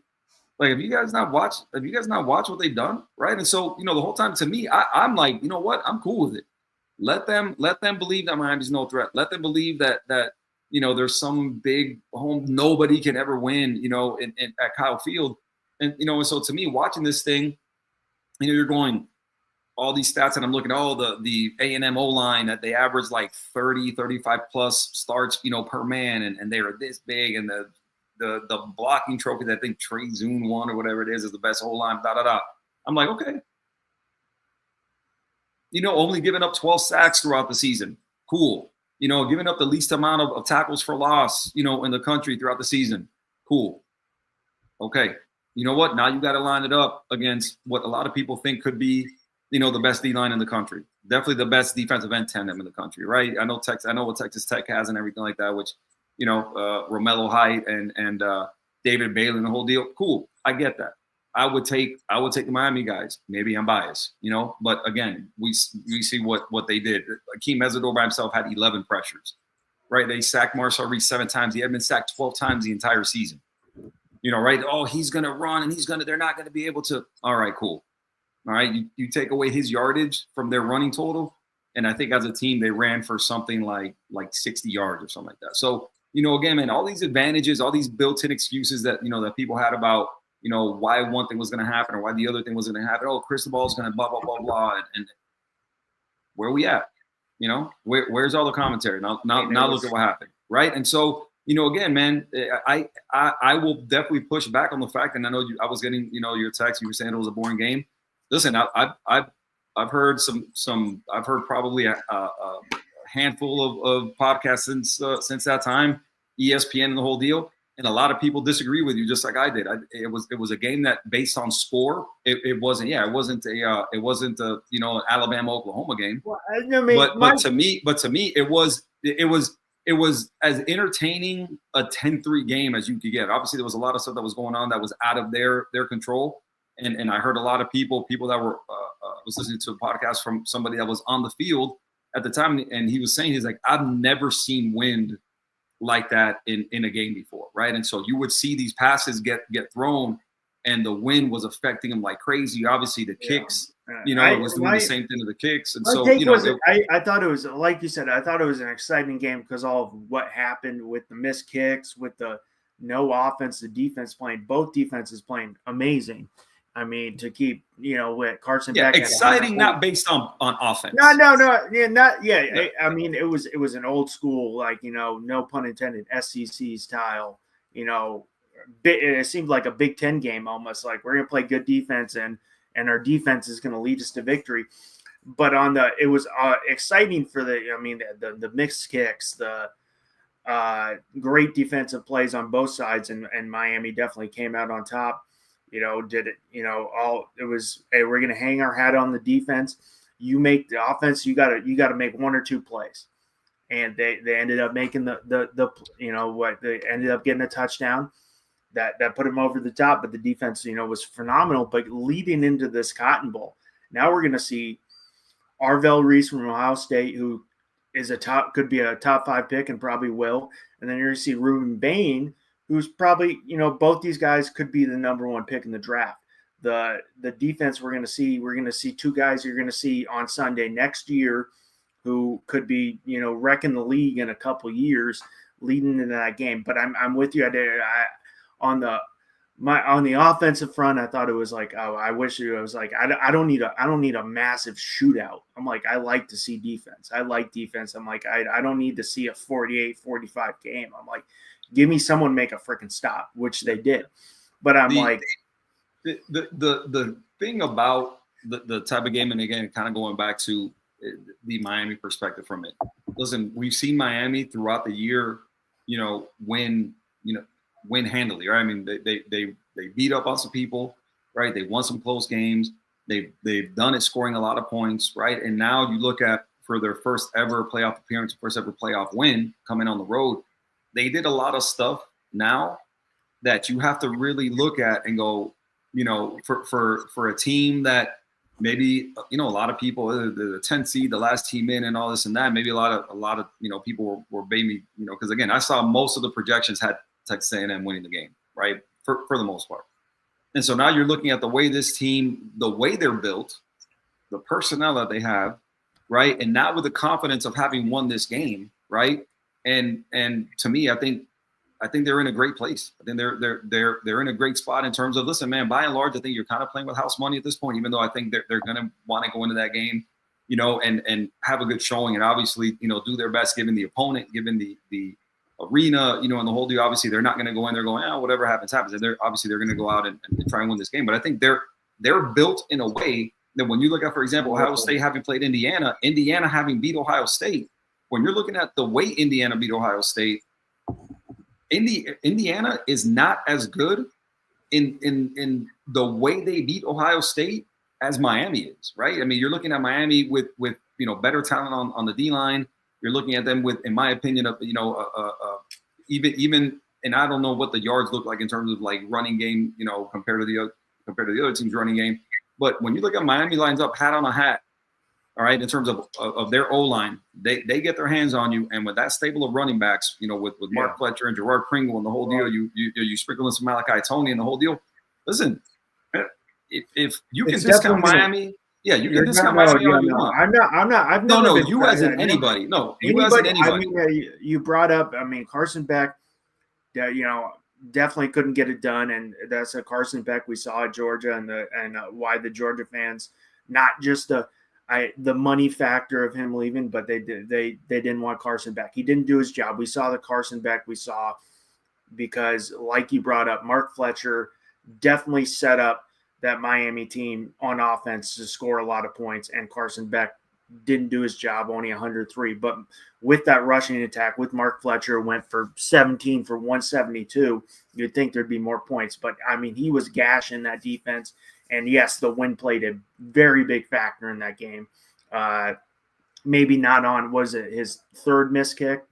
[SPEAKER 2] Like, have you guys not watched what they've done? Right. And so, the whole time to me, I'm like, you know what? I'm cool with it. Let them believe that Miami's no threat. Let them believe that there's some big home nobody can ever win, at Kyle Field. And, and so to me, watching this thing, you're going, all these stats, and I'm looking at the A&M O-line that they average like 30, 35 plus starts, per man, and they are this big, and the blocking trophy that I think Trey Zune won or whatever it is the best O-line, I'm like, okay. Only giving up 12 sacks throughout the season. Cool. Giving up the least amount of tackles for loss, in the country throughout the season. Cool. Okay. You know what? Now you got to line it up against what a lot of people think could be, the best D-line in the country. Definitely the best defensive end tandem in the country, right? I know what Texas Tech has and everything like that, which, Romello Height and David Bailey and the whole deal. Cool. I get that. I would take the Miami guys. Maybe I'm biased, but again, we see what they did. Akeem Mesidor by himself had 11 pressures, right? They sacked Marcel Reese 7 times. He had been sacked 12 times the entire season, right? Oh, he's going to run and they're not going to be able to. All right, cool. All right. You take away his yardage from their running total. And I think as a team, they ran for something like 60 yards or something like that. So, again, man, all these advantages, all these built-in excuses that, that people had about, why one thing was going to happen or why the other thing was going to happen. Oh, Cristobal is going to blah, blah, blah, blah. And where are we at? Where's all the commentary? Now look at what happened. Right. And so, again, man, I will definitely push back on the fact, and I know I was getting, your text, you were saying it was a boring game. Listen, I've heard I've heard probably a handful of podcasts since that time, ESPN and the whole deal. And a lot of people disagree with you, just like I did. It was a game that, based on score, it wasn't a an Alabama-Oklahoma game. Well, but to me, it was as entertaining a 10-3 game as you could get. Obviously, there was a lot of stuff that was going on that was out of their control. And I heard a lot of people that were was listening to a podcast from somebody that was on the field at the time, and he was saying, he's like, I've never seen wind like that in a game before, right? And so you would see these passes get thrown, and the wind was affecting them like crazy. Obviously, the kicks, it was doing the same thing to the kicks, and so
[SPEAKER 1] I thought it was, like you said, I thought it was an exciting game because all of what happened with the missed kicks, with the no offense, the defense playing, both defenses playing amazing. I mean, to keep, with Carson Beck.
[SPEAKER 2] Exciting, not based on offense.
[SPEAKER 1] No. Yeah. I mean, it was an old school, no pun intended, SEC style, it seemed like a Big Ten game almost, like we're going to play good defense and our defense is going to lead us to victory. But it was exciting for the mixed kicks, the great defensive plays on both sides, and Miami definitely came out on top. Did it, it was, hey, we're going to hang our hat on the defense. You make the offense, you got to make 1 or 2 plays. And they ended up making they ended up getting a touchdown that put them over the top, but the defense, was phenomenal. But leading into this Cotton Bowl, now we're going to see Arvell Reese from Ohio State, who is could be a top 5 pick and probably will. And then you're going to see Ruben Bain, who's probably, both these guys could be the number 1 pick in the draft. The defense we're going to see 2 guys you're going to see on Sunday next year who could be, wrecking the league in a couple years leading into that game. But I'm with you. On the offensive front, I thought it was like, oh, I wish it was like, I don't need a massive shootout. I'm like, I like to see defense. I like defense. I'm like, I don't need to see a 48-45 game. I'm like, give me someone make a freaking stop, which they did. But I'm
[SPEAKER 2] the thing about the type of game, and again, kind of going back to the Miami perspective from it. Listen, we've seen Miami throughout the year win handily, right? I mean, they beat up on some people, right? They won some close games. They've done it scoring a lot of points, right? And now you look at for their first ever playoff appearance, first ever playoff win coming on the road, they did a lot of stuff now that you have to really look at and go, for a team that maybe, a lot of people, the 10th seed, the last team in and all this and that, maybe a lot of people were baby, because again, I saw most of the projections had Texas A&M winning the game, right? For the most part. And so now you're looking at the way this team, the way they're built, the personnel that they have, right? And now with the confidence of having won this game, right? And to me, I think they're in a great place. I think they're in a great spot in terms of, listen, man, by and large, I think you're kind of playing with house money at this point, even though I think they're going to want to go into that game, and have a good showing and obviously, do their best given the opponent, given the arena, and the whole deal. Obviously, they're not going to go in there going, whatever happens. And they're going to go out and try and win this game. But I think they're built in a way that when you look at, for example, Ohio State having played Indiana having beat Ohio State, when you're looking at the way Indiana beat Ohio State, Indiana is not as good in the way they beat Ohio State as Miami is, right? I mean, you're looking at Miami with better talent on the D line. You're looking at them with, in my opinion, even and I don't know what the yards look like in terms of like running game, compared to the other team's running game. But when you look at Miami lines up hat on a hat, all right, in terms of their O-line, they get their hands on you, and with that stable of running backs, with Mark Fletcher and Gerard Pringle and the whole deal, you sprinkle in some Malachi Tony and the whole deal. Listen, if you can discount Miami, you can discount Miami all you want.
[SPEAKER 1] I'm not. I've never
[SPEAKER 2] no, you as in anybody. No, you as in anybody.
[SPEAKER 1] I mean, you brought up. I mean, Carson Beck, definitely couldn't get it done, and that's a Carson Beck we saw at Georgia, and why the Georgia fans, not just the money factor of him leaving, but they didn't want Carson Beck. He didn't do his job. We saw the Carson Beck we saw because, like you brought up, Mark Fletcher definitely set up that Miami team on offense to score a lot of points, and Carson Beck didn't do his job, only 103. But with that rushing attack, with Mark Fletcher, went for 17 for 172, you'd think there'd be more points. But, I mean, he was gashing that defense. And, yes, the wind played a very big factor in that game. Maybe not on, was it his third missed kick?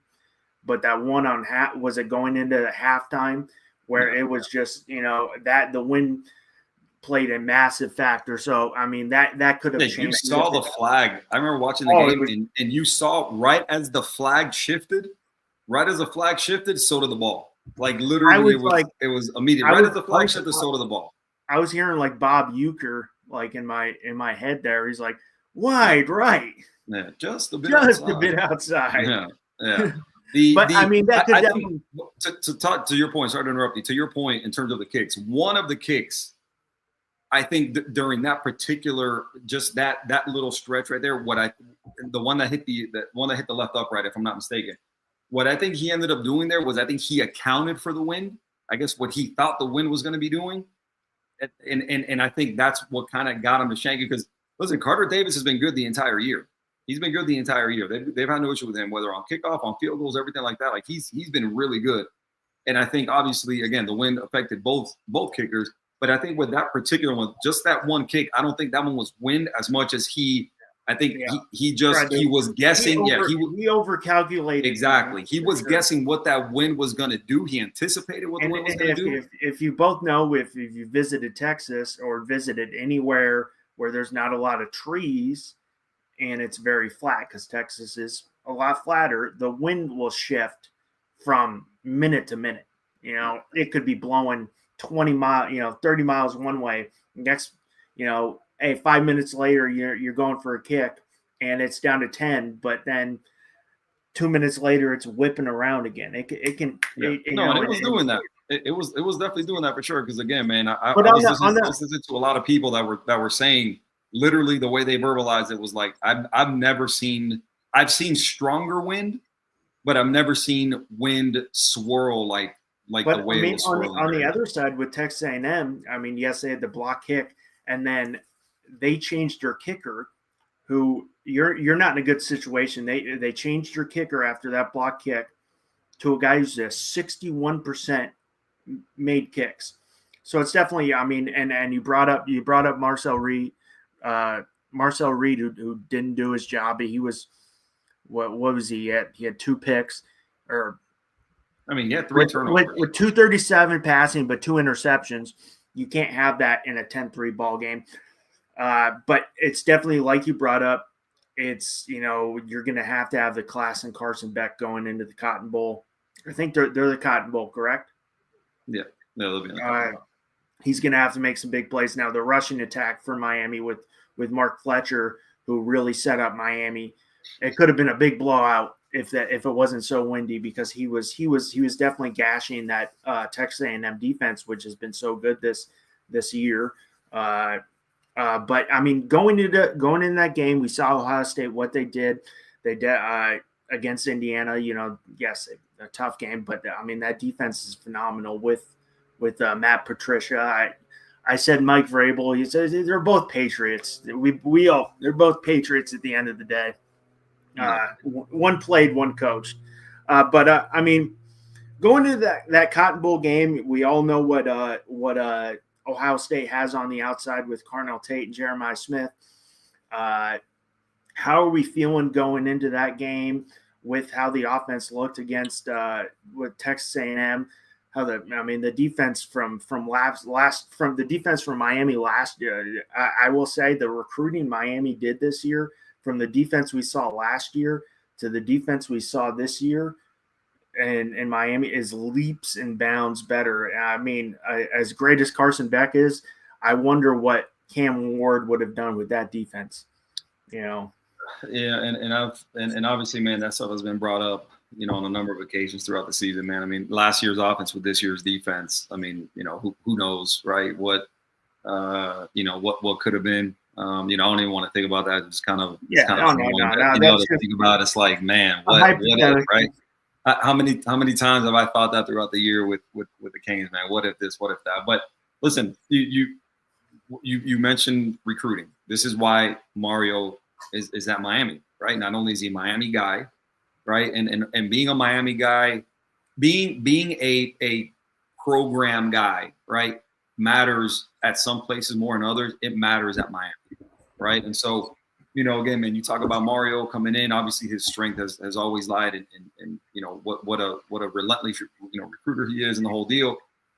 [SPEAKER 1] But that one on was it going into the halftime where it was just, that the wind played a massive factor. So, I mean, that could have changed.
[SPEAKER 2] You saw the flag. I remember watching the game, and you saw right as the flag shifted, so did the ball. Like, literally, it was immediate. Right as the flag shifted, so did the ball.
[SPEAKER 1] I was hearing like Bob Euchre, like in my head there. He's like, wide right.
[SPEAKER 2] Yeah, just a bit
[SPEAKER 1] outside.
[SPEAKER 2] Yeah.
[SPEAKER 1] I mean, that could definitely.
[SPEAKER 2] To talk to your point, sorry to interrupt you. To your point, in terms of the kicks, one of the kicks, I think during that particular, just that little stretch right there, the one that hit the left upright, if I'm not mistaken, what I think he ended up doing there was I think he accounted for the wind. I guess what he thought the wind was going to be doing. And I think that's what kind of got him to shank it because, listen, Carter Davis has been good the entire year. He's been good the entire year. They've had no issue with him, whether on kickoff, on field goals, everything like that. Like he's been really good. And I think obviously, again, the wind affected both kickers. But I think with that particular one, just that one kick, I don't think that one was wind as much as he was guessing.
[SPEAKER 1] He overcalculated.
[SPEAKER 2] Exactly. He was guessing what that wind was going to do. He anticipated what the wind was going to do.
[SPEAKER 1] If you both know, if you visited Texas or visited anywhere where there's not a lot of trees and it's very flat, because Texas is a lot flatter, the wind will shift from minute to minute. It could be blowing 20 miles, 30 miles one way. Next, 5 minutes later, you're going for a kick and it's down to 10, but then 2 minutes later, it's whipping around again. It can.
[SPEAKER 2] It was doing that. It was definitely doing that for sure. Because again, man, I was listening to a lot of people that were saying literally the way they verbalized it was like I've seen stronger wind, but I've never seen wind swirl like the way it was swirling.
[SPEAKER 1] On the other side with Texas A&M, I mean, yes, they had the block kick, and then they changed their kicker, who you're not in a good situation. They changed your kicker after that block kick, to a guy who's a 61% made kicks. So it's definitely, I mean, and you brought up Marcel Reed, who didn't do his job. He was what was he at? He had 2 picks, or
[SPEAKER 2] I mean, he had 3 turnovers
[SPEAKER 1] with 237 passing, but 2 interceptions. You can't have that in a 10-3 ball game. But it's definitely, like you brought up, it's, you're going to have the class and Carson Beck going into the Cotton Bowl. I think they're the Cotton Bowl, correct?
[SPEAKER 2] Yeah, they'll be in the Cotton Bowl.
[SPEAKER 1] He's going to have to make some big plays. Now, the rushing attack for Miami with Mark Fletcher, who really set up Miami, it could have been a big blowout if it wasn't so windy, because he was definitely gashing that Texas A&M defense, which has been so good this year. But I mean, going in that game, we saw Ohio State what they did. They did against Indiana. Yes, a tough game, but I mean, that defense is phenomenal with Matt Patricia. I said Mike Vrabel. He says they're both Patriots. They're both Patriots at the end of the day. One played, one coached. But I mean, going to that Cotton Bowl game, we all know what Ohio State has on the outside with Carnell Tate and Jeremiah Smith. How are we feeling going into that game with how the offense looked against with Texas A&M? The defense from the defense from Miami last year, I will say the recruiting Miami did this year, from the defense we saw last year to the defense we saw this year, and Miami is leaps and bounds better. I mean, as great as Carson Beck is, I wonder what Cam Ward would have done with that defense.
[SPEAKER 2] Yeah, and obviously, man, that stuff has been brought up, on a number of occasions throughout the season, man. I mean, last year's offense with this year's defense, I mean, who knows, right? What could have been. I don't even want to think about that. It's kind of to think about. It's like, man, what if, right? How many times have I thought that throughout the year with the Canes, man? What if this? What if that? But listen, you mentioned recruiting. This is why Mario is at Miami, right? Not only is he a Miami guy, right, and being a Miami guy, being a program guy, right, matters at some places more than others. It matters at Miami, right? And so, again, man, you talk about Mario coming in. Obviously, his strength has always lied in what a relentless recruiter he is, and the whole deal.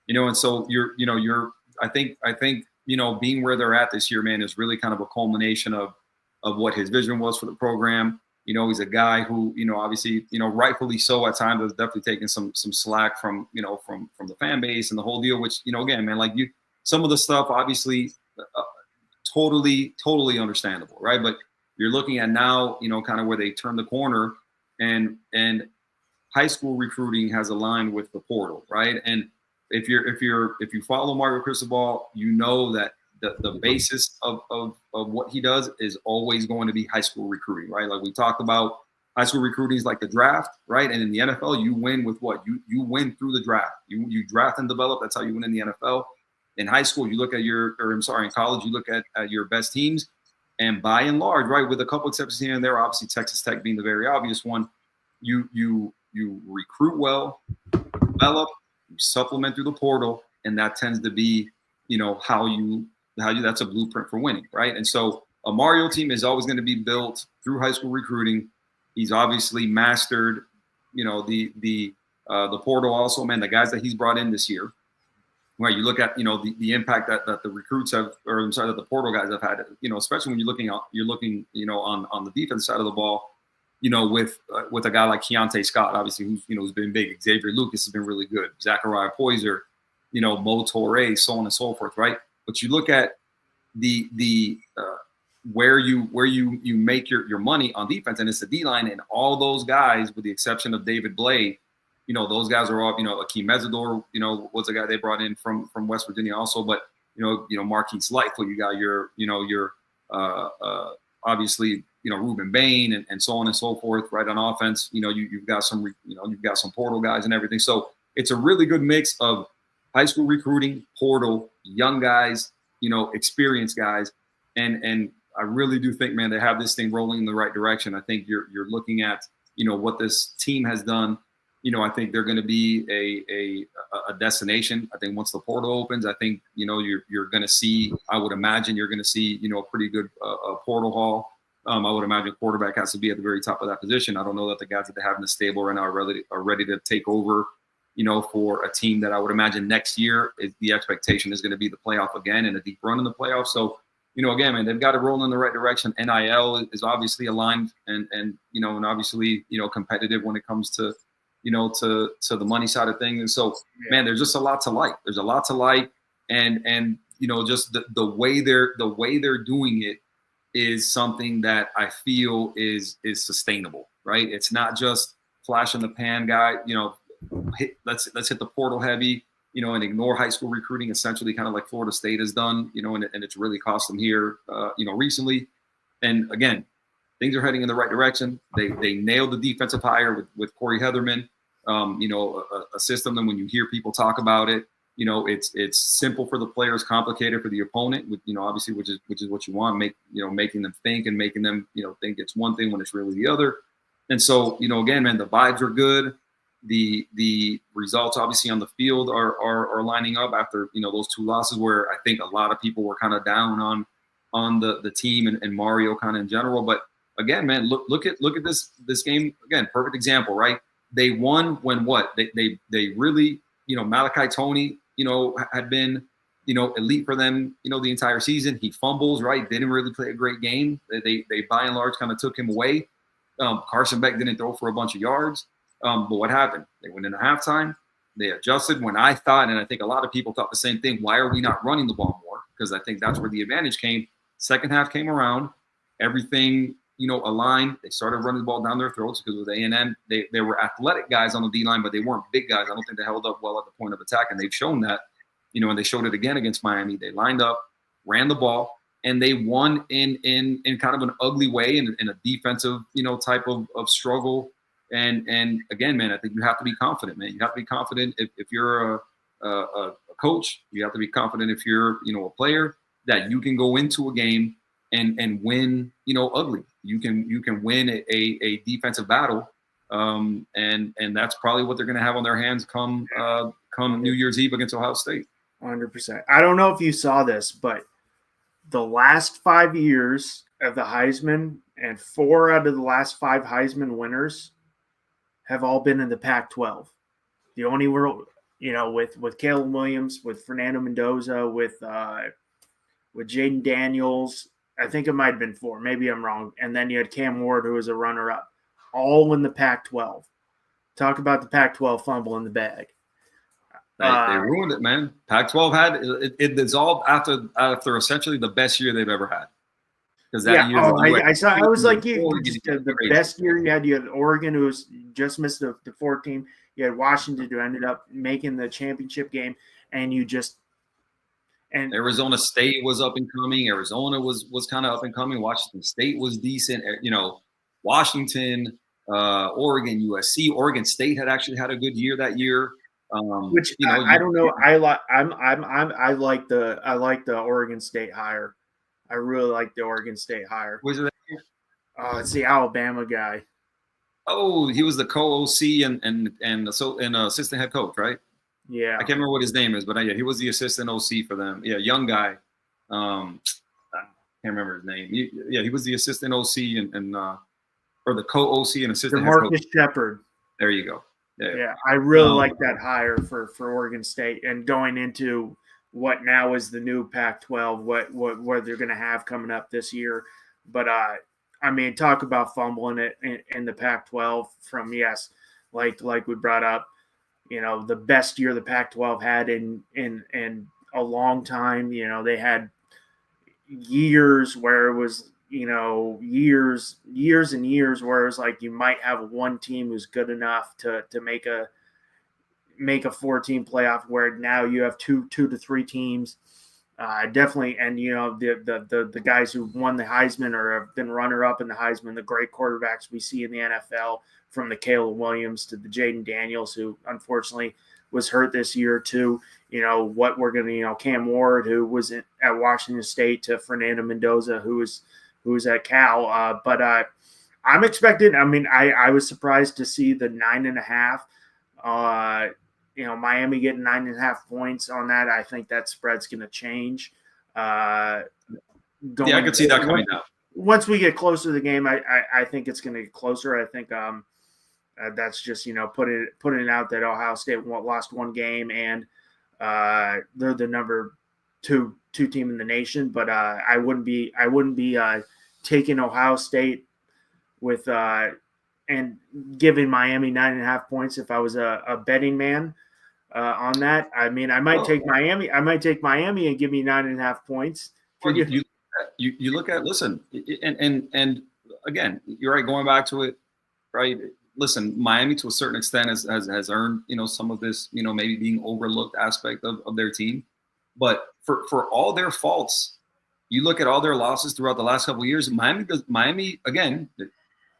[SPEAKER 2] And so I think being where they're at this year, man, is really kind of a culmination of what his vision was for the program. He's a guy who, obviously, rightfully so at times has definitely taken some slack from the fan base and the whole deal, which, again, man, some of the stuff, obviously, totally understandable, right? But you're looking at now, kind of where they turn the corner, and high school recruiting has aligned with the portal, right? And if you follow Mario Cristobal, that the basis of what he does is always going to be high school recruiting, right? Like we talked about, high school recruiting is like the draft, right? And in the NFL, you win with what? You win through the draft. You draft and develop. That's how you win in the NFL. In high school, you look at in college, you look at your best teams, and by and large, right, with a couple exceptions here and there, obviously Texas Tech being the very obvious one, you recruit well, develop, you supplement through the portal, and that tends to be, how you that's a blueprint for winning, right? And so a Mario team is always going to be built through high school recruiting. He's obviously mastered, the portal also, man, the guys that he's brought in this year, right? You look at, the impact that the recruits have, or I'm sorry, that the portal guys have had, especially when you're looking, on the defense side of the ball, with a guy like Keontae Scott, obviously, who's been big. Xavier Lucas has been really good. Zachariah Poyser, Mo Torre, so on and so forth, right? But you look at the where you make your money on defense, and it's the D-line, and all those guys, with the exception of David Blade, those guys are all, Akeem Mesidor, was a guy they brought in from West Virginia also, but Marquise Lightfoot, you got your obviously, Ruben Bain and so on and so forth, right? On offense, you've got some portal guys and everything. So it's a really good mix of high school recruiting, portal, young guys, experienced guys. And I really do think, man, they have this thing rolling in the right direction. I think you're looking at, what this team has done, I think they're going to be a destination. I think once the portal opens, I think, you're going to see, I would imagine you're going to see, a pretty good portal haul. I would imagine quarterback has to be at the very top of that position. I don't know that the guys that they have in the stable right now are ready to take over, for a team that I would imagine next year the expectation is going to be the playoff again and a deep run in the playoffs. So, again, man, they've got to roll in the right direction. NIL is obviously aligned and obviously, competitive when it comes to, to the money side of things. And so, man, there's just a lot to like. There's a lot to like. And just the way they're doing it is something that I feel is sustainable, right? It's not just flash in the pan guy, let's hit the portal heavy, and ignore high school recruiting, essentially kind of like Florida State has done, and it's really cost them here, recently. And again, things are heading in the right direction. They nailed the defensive hire with Corey Heatherman, a system. And when you hear people talk about it, it's simple for the players, complicated for the opponent, with, obviously, which is what you want, making them think and making them, think it's one thing when it's really the other. And so, again, man, the vibes are good. The results obviously on the field are lining up after, those two losses where I think a lot of people were kind of down on the team and Mario kind of in general. But again, man, look at this game again. Perfect example, right? They won when what? They really, Malachi Toney, had been, elite for them, the entire season. He fumbles, right? Didn't really play a great game. They by and large kind of took him away. Carson Beck didn't throw for a bunch of yards. But what happened? They went into halftime. They adjusted when I thought, and I think a lot of people thought the same thing, why are we not running the ball more? Because I think that's where the advantage came. Second half came around. Everything, aligned. They started running the ball down their throats because with A&M, they were athletic guys on the D-line, but they weren't big guys. I don't think they held up well at the point of attack, and they've shown that, and they showed it again against Miami. They lined up, ran the ball, and they won in kind of an ugly way in a defensive, type of struggle. And again, man, I think you have to be confident, man. You have to be confident if you're a coach. You have to be confident if you're, a player, that you can go into a game and win, ugly. You can win a defensive battle, and that's probably what they're going to have on their hands come New Year's Eve against Ohio State.
[SPEAKER 1] 100%. I don't know if you saw this, but the last 5 years of the Heisman and 4 out of the last 5 Heisman winners have all been in the Pac-12. The only world, with Caleb Williams, with Fernando Mendoza, with Jaden Daniels, I think it might have been 4. Maybe I'm wrong. And then you had Cam Ward, who was a runner-up, all in the Pac-12. Talk about the Pac-12 fumble in the bag.
[SPEAKER 2] They ruined it, man. Pac-12 had it dissolved after essentially the best year they've ever had.
[SPEAKER 1] That year, I saw. I was like, the best year you had Oregon, who was just missed the 14. You had Washington, who ended up making the championship game, and
[SPEAKER 2] Arizona State was up and coming. Arizona was kind of up and coming. Washington State was decent. Washington, Oregon, USC, Oregon State had actually had a good year that year.
[SPEAKER 1] I don't know. I like the Oregon State hire. I really like the Oregon State hire.
[SPEAKER 2] Was it?
[SPEAKER 1] It's the Alabama guy.
[SPEAKER 2] Oh, he was the co-OC and assistant head coach, right?
[SPEAKER 1] Yeah.
[SPEAKER 2] I can't remember what his name is, but he was the assistant OC for them. Yeah, young guy. I can't remember his name. He was the assistant OC or the co-OC and assistant head coach.
[SPEAKER 1] Marcus Shepard.
[SPEAKER 2] There you go.
[SPEAKER 1] Yeah, I really like that hire for Oregon State, and going into what now is the new Pac-12, what they're going to have coming up this year. But talk about fumbling it in the Pac-12 from like we brought up, the best year the Pac-12 had in a long time. They had years where it was years and years where it was like you might have one team who's good enough to make a 4-team playoff, where now you have two to three teams. Definitely, and the guys who won the Heisman or have been runner-up in the Heisman, the great quarterbacks we see in the NFL, from the Caleb Williams to the Jaden Daniels, who unfortunately was hurt this year too. What we're going to, Cam Ward, who was at Washington State, to Fernando Mendoza, who was at Cal. But I'm expecting. I was surprised to see the 9.5. Miami getting 9.5 points on that. I think that spread's going to change.
[SPEAKER 2] I could see that coming down.
[SPEAKER 1] Once we get closer to the game, I think it's going to get closer. I think that's just putting it out that Ohio State lost one game and they're the number two team in the nation. But I wouldn't be taking Ohio State with and giving Miami 9.5 points if I was a betting man on that. I mean, I might take Miami. I might take Miami and give me 9.5 points.
[SPEAKER 2] You look at, listen, and again, you're right, going back to it, right? Listen, Miami to a certain extent has earned, some of this, maybe being overlooked aspect of their team. But for all their faults, you look at all their losses throughout the last couple of years, Miami, again,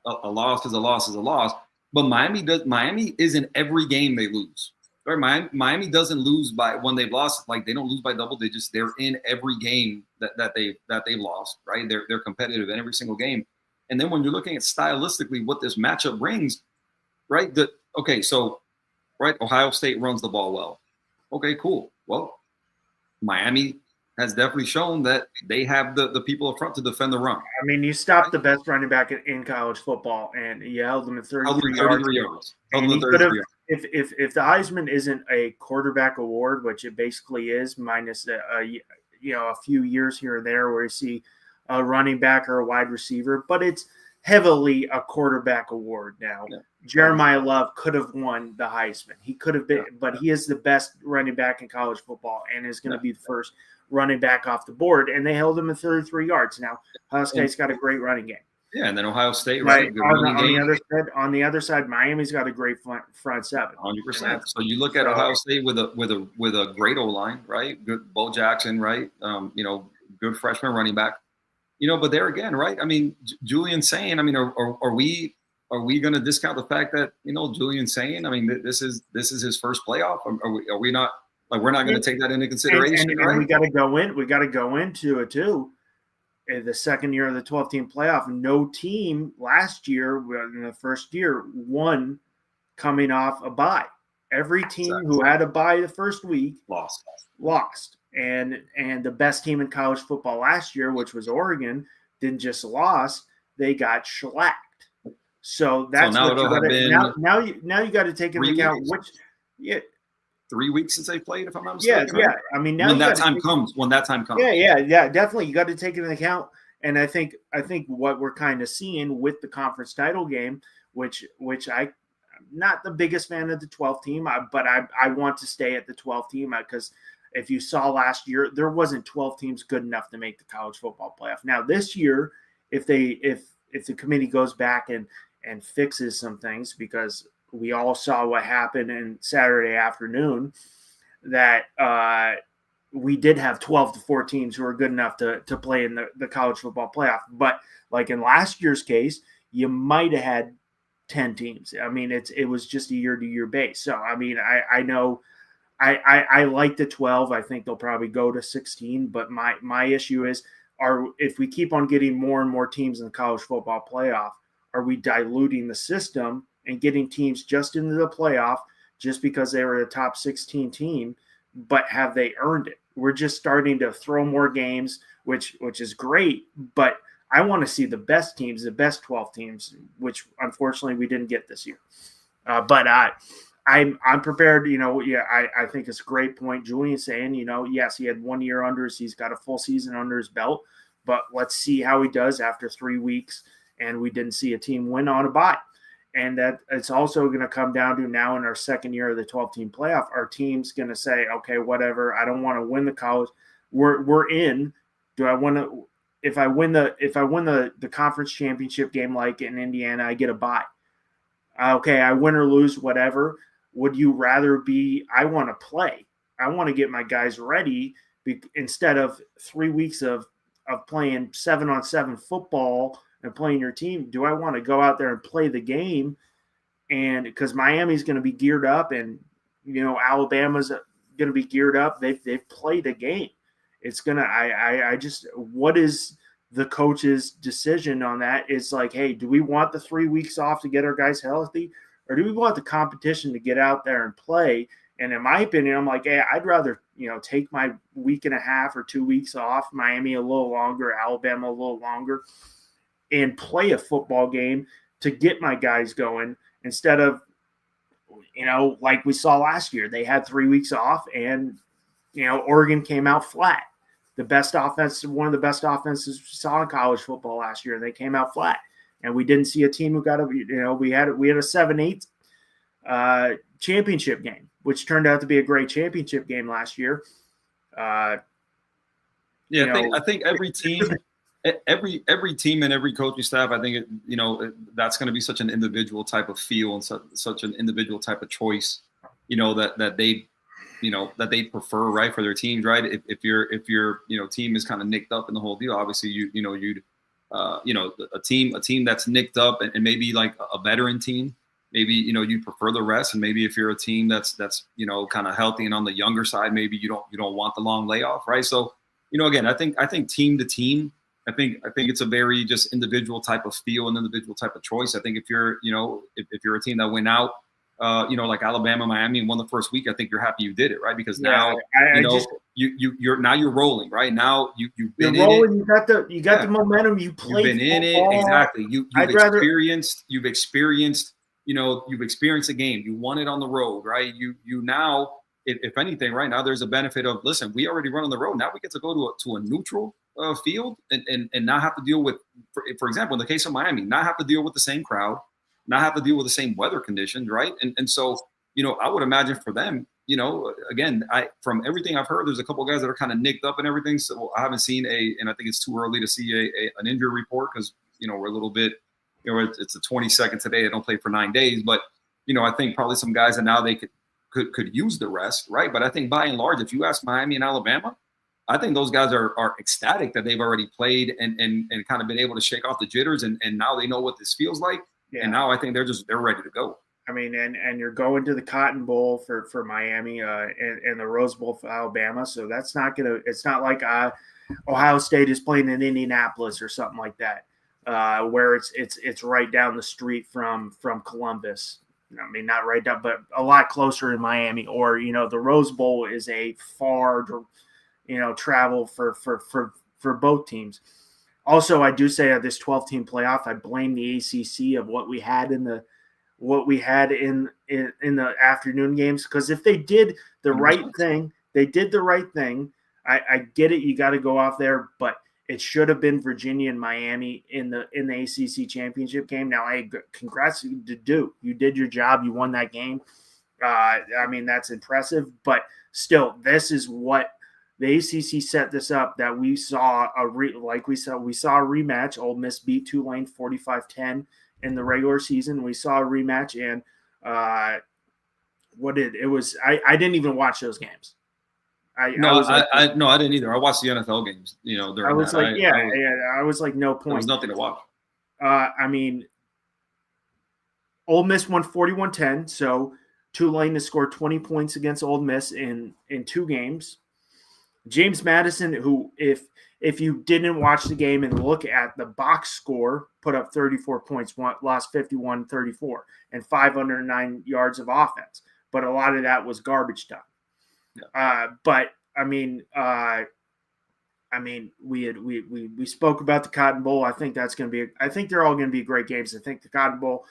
[SPEAKER 2] a loss is a loss is a loss, but Miami is in every game they lose. Right? Miami doesn't lose when they've lost, like they don't lose by double digits. They're in every game that they've lost, right? They're competitive in every single game. And then when you're looking at stylistically what this matchup brings, right? Ohio State runs the ball well. Okay, cool. Well, Miami has definitely shown that they have the people up front to defend the run.
[SPEAKER 1] I mean, you stopped the best running back in college football, and you held them at 33 yards. And he could have, if the Heisman isn't a quarterback award, which it basically is, minus a few years here and there where you see a running back or a wide receiver, but it's heavily a quarterback award now. Yeah. Jeremiah Love could have won the Heisman. He could have been, but he is the best running back in college football and is going to be the first running back off the board, and they held him at 33 yards. Now, Ohio State's got a great running game.
[SPEAKER 2] Yeah, and then Ohio State, right?
[SPEAKER 1] On the other side, Miami's got a great front seven.
[SPEAKER 2] 100%. So you look at Ohio State with a great O-line, right? Good Bo Jackson, right? Good freshman running back. But there again, right? I mean, Julian Sayin, I mean, are we going to discount the fact that Julian Sayin, I mean, this is his first playoff? Are we not? Like, we're not going to take that into consideration.
[SPEAKER 1] And we got to go in. We got to go into it too. In the second year of the 12-team playoff, no team last year in the first year won coming off a bye. Every team who had a bye the first week lost. And the best team in college football last year, which was Oregon, didn't just lost; they got shellacked. So that's what you got to now you got to take into account
[SPEAKER 2] 3 weeks since they played, if I'm not mistaken.
[SPEAKER 1] Yeah. I mean, now
[SPEAKER 2] when that time comes.
[SPEAKER 1] Yeah, definitely. You got to take it into account. And I think what we're kind of seeing with the conference title game, which I'm not the biggest fan of the 12th team, but I want to stay at the 12th team because if you saw last year, there wasn't 12 teams good enough to make the college football playoff. Now this year, if the committee goes back and fixes some things, because we all saw what happened in Saturday afternoon, that we did have 12 to 4 teams who were good enough to play in the college football playoff. But like in last year's case, you might have had 10 teams. I mean, it was just a year-to-year base. So, I mean, I know I like the 12. I think they'll probably go to 16. But my issue is, if we keep on getting more and more teams in the college football playoff, are we diluting the system and getting teams just into the playoff just because they were a top 16 team, but have they earned it? We're just starting to throw more games, which is great, but I want to see the best teams, the best 12 teams, which unfortunately we didn't get this year. But I'm prepared. I think it's a great point. Julian saying, yes, he had 1 year under us. He's got a full season under his belt, but let's see how he does after 3 weeks. And we didn't see a team win on a bye. And that it's also going to come down to now in our second year of the 12-team playoff, our team's going to say, okay, whatever, I don't want to win the college. We're in. Do I want to? If I win the conference championship game like in Indiana, I get a bye. Okay, I win or lose, whatever. Would you rather be? I want to play. I want to get my guys ready instead of 3 weeks of playing 7-on-7 football and playing your team. Do I want to go out there and play the game? And because Miami's going to be geared up, and Alabama's going to be geared up. They've played a game. It's gonna. I just. What is the coach's decision on that? It's like, hey, do we want the 3 weeks off to get our guys healthy, or do we want the competition to get out there and play? And in my opinion, I'm like, hey, I'd rather, take my week and a half or 2 weeks off, Miami a little longer, Alabama a little longer, and play a football game to get my guys going instead of, like we saw last year. They had 3 weeks off and, Oregon came out flat. The best offense, one of the best offenses we saw in college football last year, and they came out flat. And we didn't see a team who got we had a 7-8 championship game, which turned out to be a great championship game last year.
[SPEAKER 2] I think every team, every team and every coaching staff, I think that's going to be such an individual type of feel and such an individual type of choice, that they prefer, right, for their teams, right? If your team is kind of nicked up in the whole deal, obviously you'd a team that's nicked up and maybe like a veteran team, maybe you prefer the rest, and maybe if you're a team that's kind of healthy and on the younger side, maybe you don't want the long layoff, right? So again, I think team to team, I think it's a very just individual type of feel and individual type of choice. I think if you're if you're a team that went out, like Alabama, Miami, and won the first week, I think you're happy you did it, right? Because now you're rolling, right? Now you've been rolling, in it.
[SPEAKER 1] You got the momentum. You played.
[SPEAKER 2] You've been in it, exactly. You've experienced a game. You won it on the road, right? You now, if anything, right now there's a benefit of, listen, we already run on the road. Now we get to go to a neutral field and not have to deal with, for example, in the case of Miami, not have to deal with the same crowd, not have to deal with the same weather conditions, right? And so, I would imagine for them, again, from everything I've heard, there's a couple of guys that are kind of nicked up and everything. So I haven't seen and I think it's too early to see an injury report because, we're a little bit, it's the 22nd today. They don't play for 9 days, but, I think probably some guys that now they could use the rest, right? But I think by and large, if you ask Miami and Alabama, I think those guys are ecstatic that they've already played and kind of been able to shake off the jitters and now they know what this feels like. Yeah. And now I think they're ready to go.
[SPEAKER 1] I mean, and you're going to the Cotton Bowl for Miami and the Rose Bowl for Alabama. So it's not like Ohio State is playing in Indianapolis or something like that, where it's right down the street from Columbus. I mean, not right down, but a lot closer in Miami. Or the Rose Bowl is a far, travel for both teams. Also, I do say this 12-team playoff, I blame the ACC of what we had in the afternoon games, because if they did the right thing, I get it. You got to go off there, but it should have been Virginia and Miami in the ACC championship game. Now, hey, congrats to Duke. You did your job. You won that game. I mean, that's impressive, but still, this is what the ACC set this up, that we saw we saw a rematch. Ole Miss beat Tulane 45-10 in the regular season. We saw a rematch, and I didn't even watch those games.
[SPEAKER 2] I didn't either. I watched the NFL games. During
[SPEAKER 1] I was
[SPEAKER 2] that.
[SPEAKER 1] I was like, no point.
[SPEAKER 2] There was nothing to watch.
[SPEAKER 1] I mean, Ole Miss won 41-10, so Tulane has scored 20 points against Ole Miss in 2 games. James Madison, who, if you didn't watch the game and look at the box score, put up 34 points, lost 51-34, and 509 yards of offense. But a lot of that was garbage time. Yeah. But I mean, we spoke about the Cotton Bowl. I think that's going to be. I think they're all going to be great games. I think the Cotton Bowl,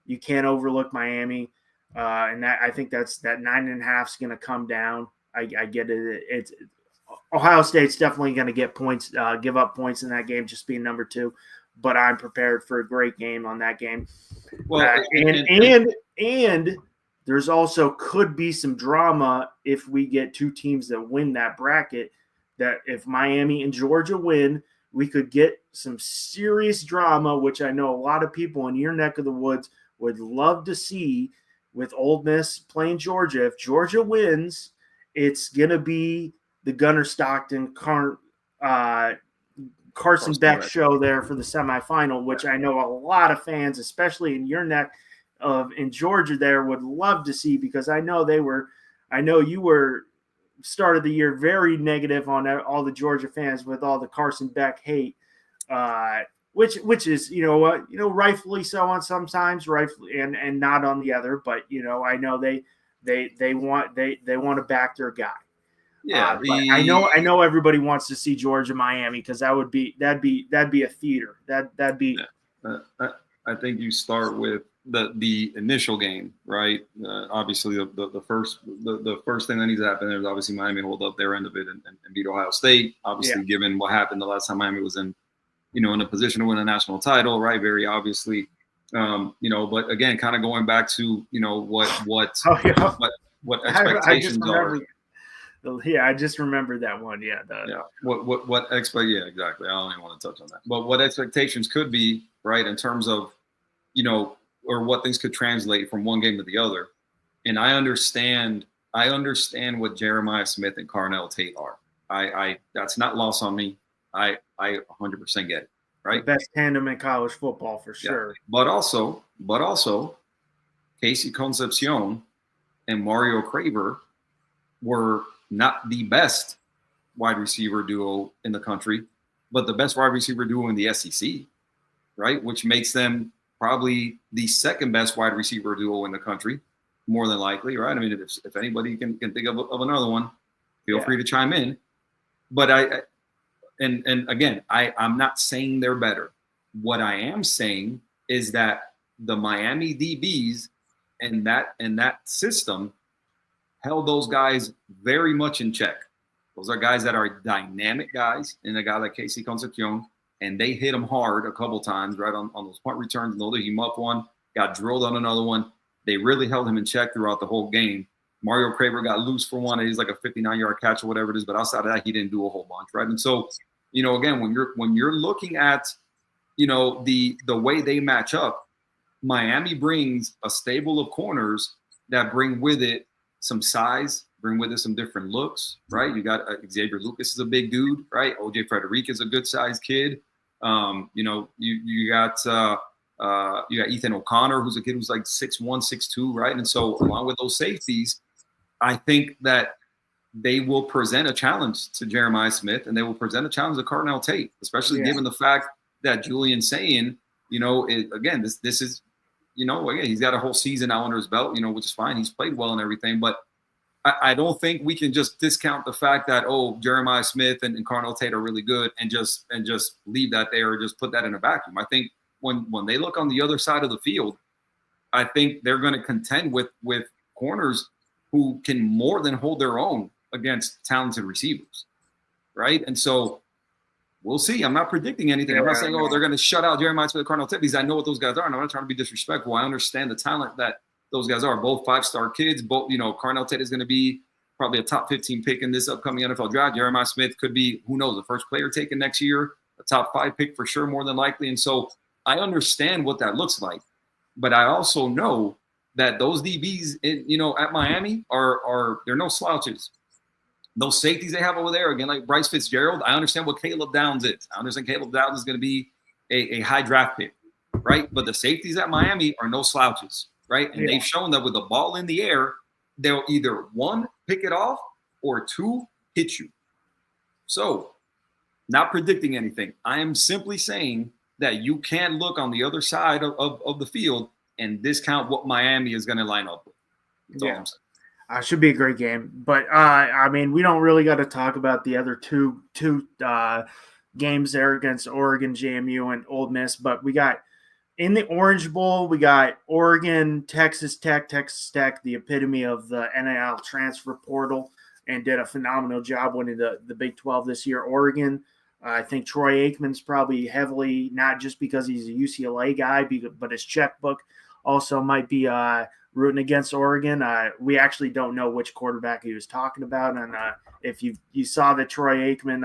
[SPEAKER 1] you can't overlook Miami, and that I think that 9.5 is going to come down. I get it. It's Ohio State's definitely going to get points, give up points in that game, just being number 2. But I'm prepared for a great game on that game. Well, and there's also could be some drama if we get 2 teams that win that bracket. That if Miami and Georgia win, we could get some serious drama, which I know a lot of people in your neck of the woods would love to see with Ole Miss playing Georgia. If Georgia wins, it's going to be the Gunnar Stockton Carson Beck show there for the semifinal, which I know a lot of fans, especially in your neck in Georgia there, would love to see, because I know you were start of the year very negative on all the Georgia fans with all the Carson Beck hate. which is rightfully so on sometimes, rightfully and not on the other. But I know they want to back their guy.
[SPEAKER 2] Yeah,
[SPEAKER 1] I know everybody wants to see Georgia Miami because that'd be a theater. That'd be.
[SPEAKER 2] Yeah. I think you start with the initial game, right? Obviously, the first thing that needs to happen there is obviously Miami hold up their end of it and beat Ohio State. Obviously, given what happened the last time Miami was in a position to win a national title, right? Very obviously, But again, kind of going back to what expectations are.
[SPEAKER 1] Yeah, I just remembered that one. Yeah.
[SPEAKER 2] What Yeah, exactly. I don't even want to touch on that. But what expectations could be, right, in terms of, or what things could translate from one game to the other. And I understand what Jeremiah Smith and Carnell Tate are. I that's not lost on me. I 100% get it. Right.
[SPEAKER 1] The best tandem in college football for sure.
[SPEAKER 2] Yeah. But also, Casey Concepcion and Mario Craver were not the best wide receiver duo in the country, but the best wide receiver duo in the SEC, right? Which makes them probably the second best wide receiver duo in the country, more than likely, right? I mean, if anybody can think of another one, feel free to chime in. But I'm not saying they're better. What I am saying is that the Miami DBs and that system held those guys very much in check. Those are guys that are dynamic guys, and a guy like Casey Concepcion, and they hit him hard a couple times, right, on those punt returns. Loaded him up one, got drilled on another one. They really held him in check throughout the whole game. Mario Craver got loose for one. He's like a 59-yard catch or whatever it is, but outside of that, he didn't do a whole bunch, right? And so, again, when you're looking at, the way they match up, Miami brings a stable of corners that bring with it some size, bring with it some different looks, right? You got Xavier Lucas is a big dude, right? OJ Frederick is a good sized kid. You got Ethan O'Connor, who's a kid who's like 6'1", 6'2", right? And so along with those safeties, I think that they will present a challenge to Jeremiah Smith and they will present a challenge to Carnell Tate, especially given the fact that Julian Sayin, this is, again, he's got a whole season now under his belt, which is fine. He's played well and everything, but I don't think we can just discount the fact that, Jeremiah Smith and Carnell Tate are really good and just leave that there or just put that in a vacuum. I think when they look on the other side of the field, I think they're going to contend with corners who can more than hold their own against talented receivers, right? And so we'll see. I'm not predicting anything. I'm not saying, they're going to shut out Jeremiah Smith and Carnell Tate because I know what those guys are, and I'm not trying to be disrespectful. I understand the talent that those guys are. Both 5-star kids. Both, Carnell Tate is going to be probably a top 15 pick in this upcoming NFL draft. Jeremiah Smith could be, who knows, the first player taken next year, a top 5 pick for sure, more than likely. And so I understand what that looks like, but I also know that those DBs, at Miami are they're no slouches. Those safeties they have over there, again, like Bryce Fitzgerald, I understand what Caleb Downs is. I understand Caleb Downs is going to be a high draft pick, right? But the safeties at Miami are no slouches, right? And they've shown that with the ball in the air, they'll either, 1, pick it off, or 2, hit you. So, not predicting anything. I am simply saying that you can look on the other side of the field and discount what Miami is going to line up with. That's all I'm saying.
[SPEAKER 1] Should be a great game, but we don't really got to talk about the other two games there against Oregon, JMU, and Ole Miss. But we got in the Orange Bowl, we got Oregon, Texas Tech, the epitome of the NIL transfer portal, and did a phenomenal job winning the Big 12 this year. Oregon, I think Troy Aikman's probably heavily, not just because he's a UCLA guy, but his checkbook also might be rooting against Oregon. We actually don't know which quarterback he was talking about, and if you saw the Troy Aikman,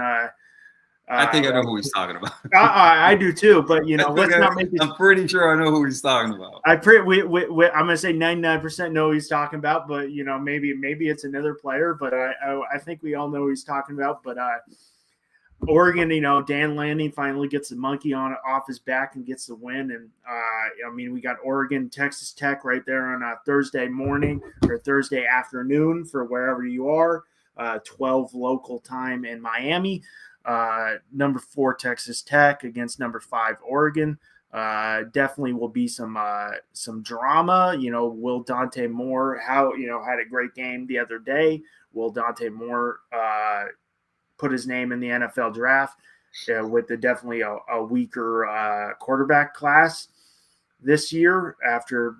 [SPEAKER 2] I think I know who he's talking about.
[SPEAKER 1] I do too, but let's not make it.
[SPEAKER 2] I'm pretty sure I know who he's talking about.
[SPEAKER 1] I'm gonna say 99% know who he's talking about, but maybe it's another player, but I think we all know who he's talking about. But Oregon, Dan Lanning finally gets the monkey off his back and gets the win. And we got Oregon, Texas Tech right there on a Thursday morning or Thursday afternoon for wherever you are, 12 local time in Miami. Number 4, Texas Tech against number 5, Oregon. Definitely will be some drama. Will Dante Moore had a great game the other day. Will Dante Moore put his name in the NFL draft with definitely a weaker quarterback class this year, after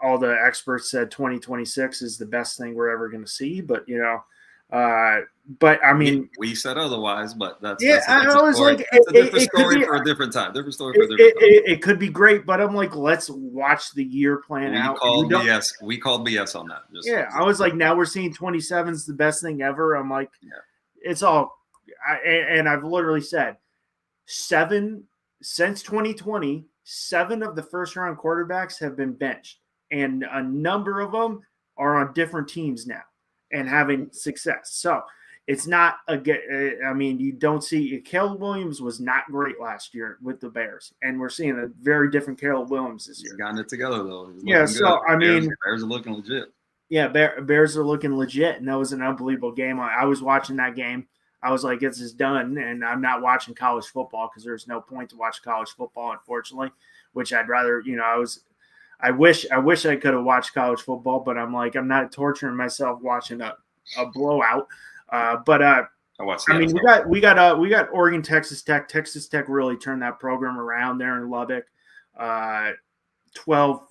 [SPEAKER 1] all the experts said 2026 is the best thing we're ever going to see. But but I mean,
[SPEAKER 2] we said otherwise. But that's
[SPEAKER 1] I was
[SPEAKER 2] story.
[SPEAKER 1] like,
[SPEAKER 2] it's a different story for a different time. Different story for a different time.
[SPEAKER 1] It could be great, but I'm like, let's watch the year plan out.
[SPEAKER 2] We called BS on that.
[SPEAKER 1] I was like, now we're seeing 27 is the best thing ever. I'm like, it's all, and I've literally said 7 since 2020. 7 of the first round quarterbacks have been benched, and a number of them are on different teams now and having success. So it's not you don't see Caleb Williams was not great last year with the Bears, and we're seeing a very different Caleb Williams this year.
[SPEAKER 2] He's gotten it together though.
[SPEAKER 1] So
[SPEAKER 2] Bears are looking legit.
[SPEAKER 1] Yeah, Bears are looking legit, and that was an unbelievable game. I was watching that game. I was like, this is done, and I'm not watching college football because there's no point to watch college football, unfortunately, which I'd rather, I wish I could have watched college football, but I'm like, I'm not torturing myself watching a blowout. We got Oregon, Texas Tech. Texas Tech really turned that program around there in Lubbock. 12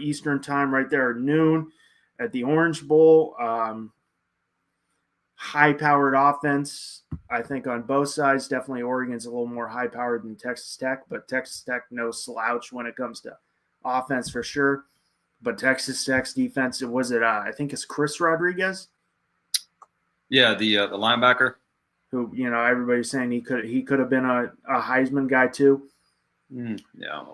[SPEAKER 1] Eastern time right there at noon at the Orange Bowl. High-powered offense, I think, on both sides. Definitely Oregon's a little more high-powered than Texas Tech, but Texas Tech no slouch when it comes to offense for sure. But Texas Tech's defense, I think it's Chris Rodriguez?
[SPEAKER 2] Yeah, the linebacker.
[SPEAKER 1] Who, everybody's saying he could have been a Heisman guy too.
[SPEAKER 2] Yeah.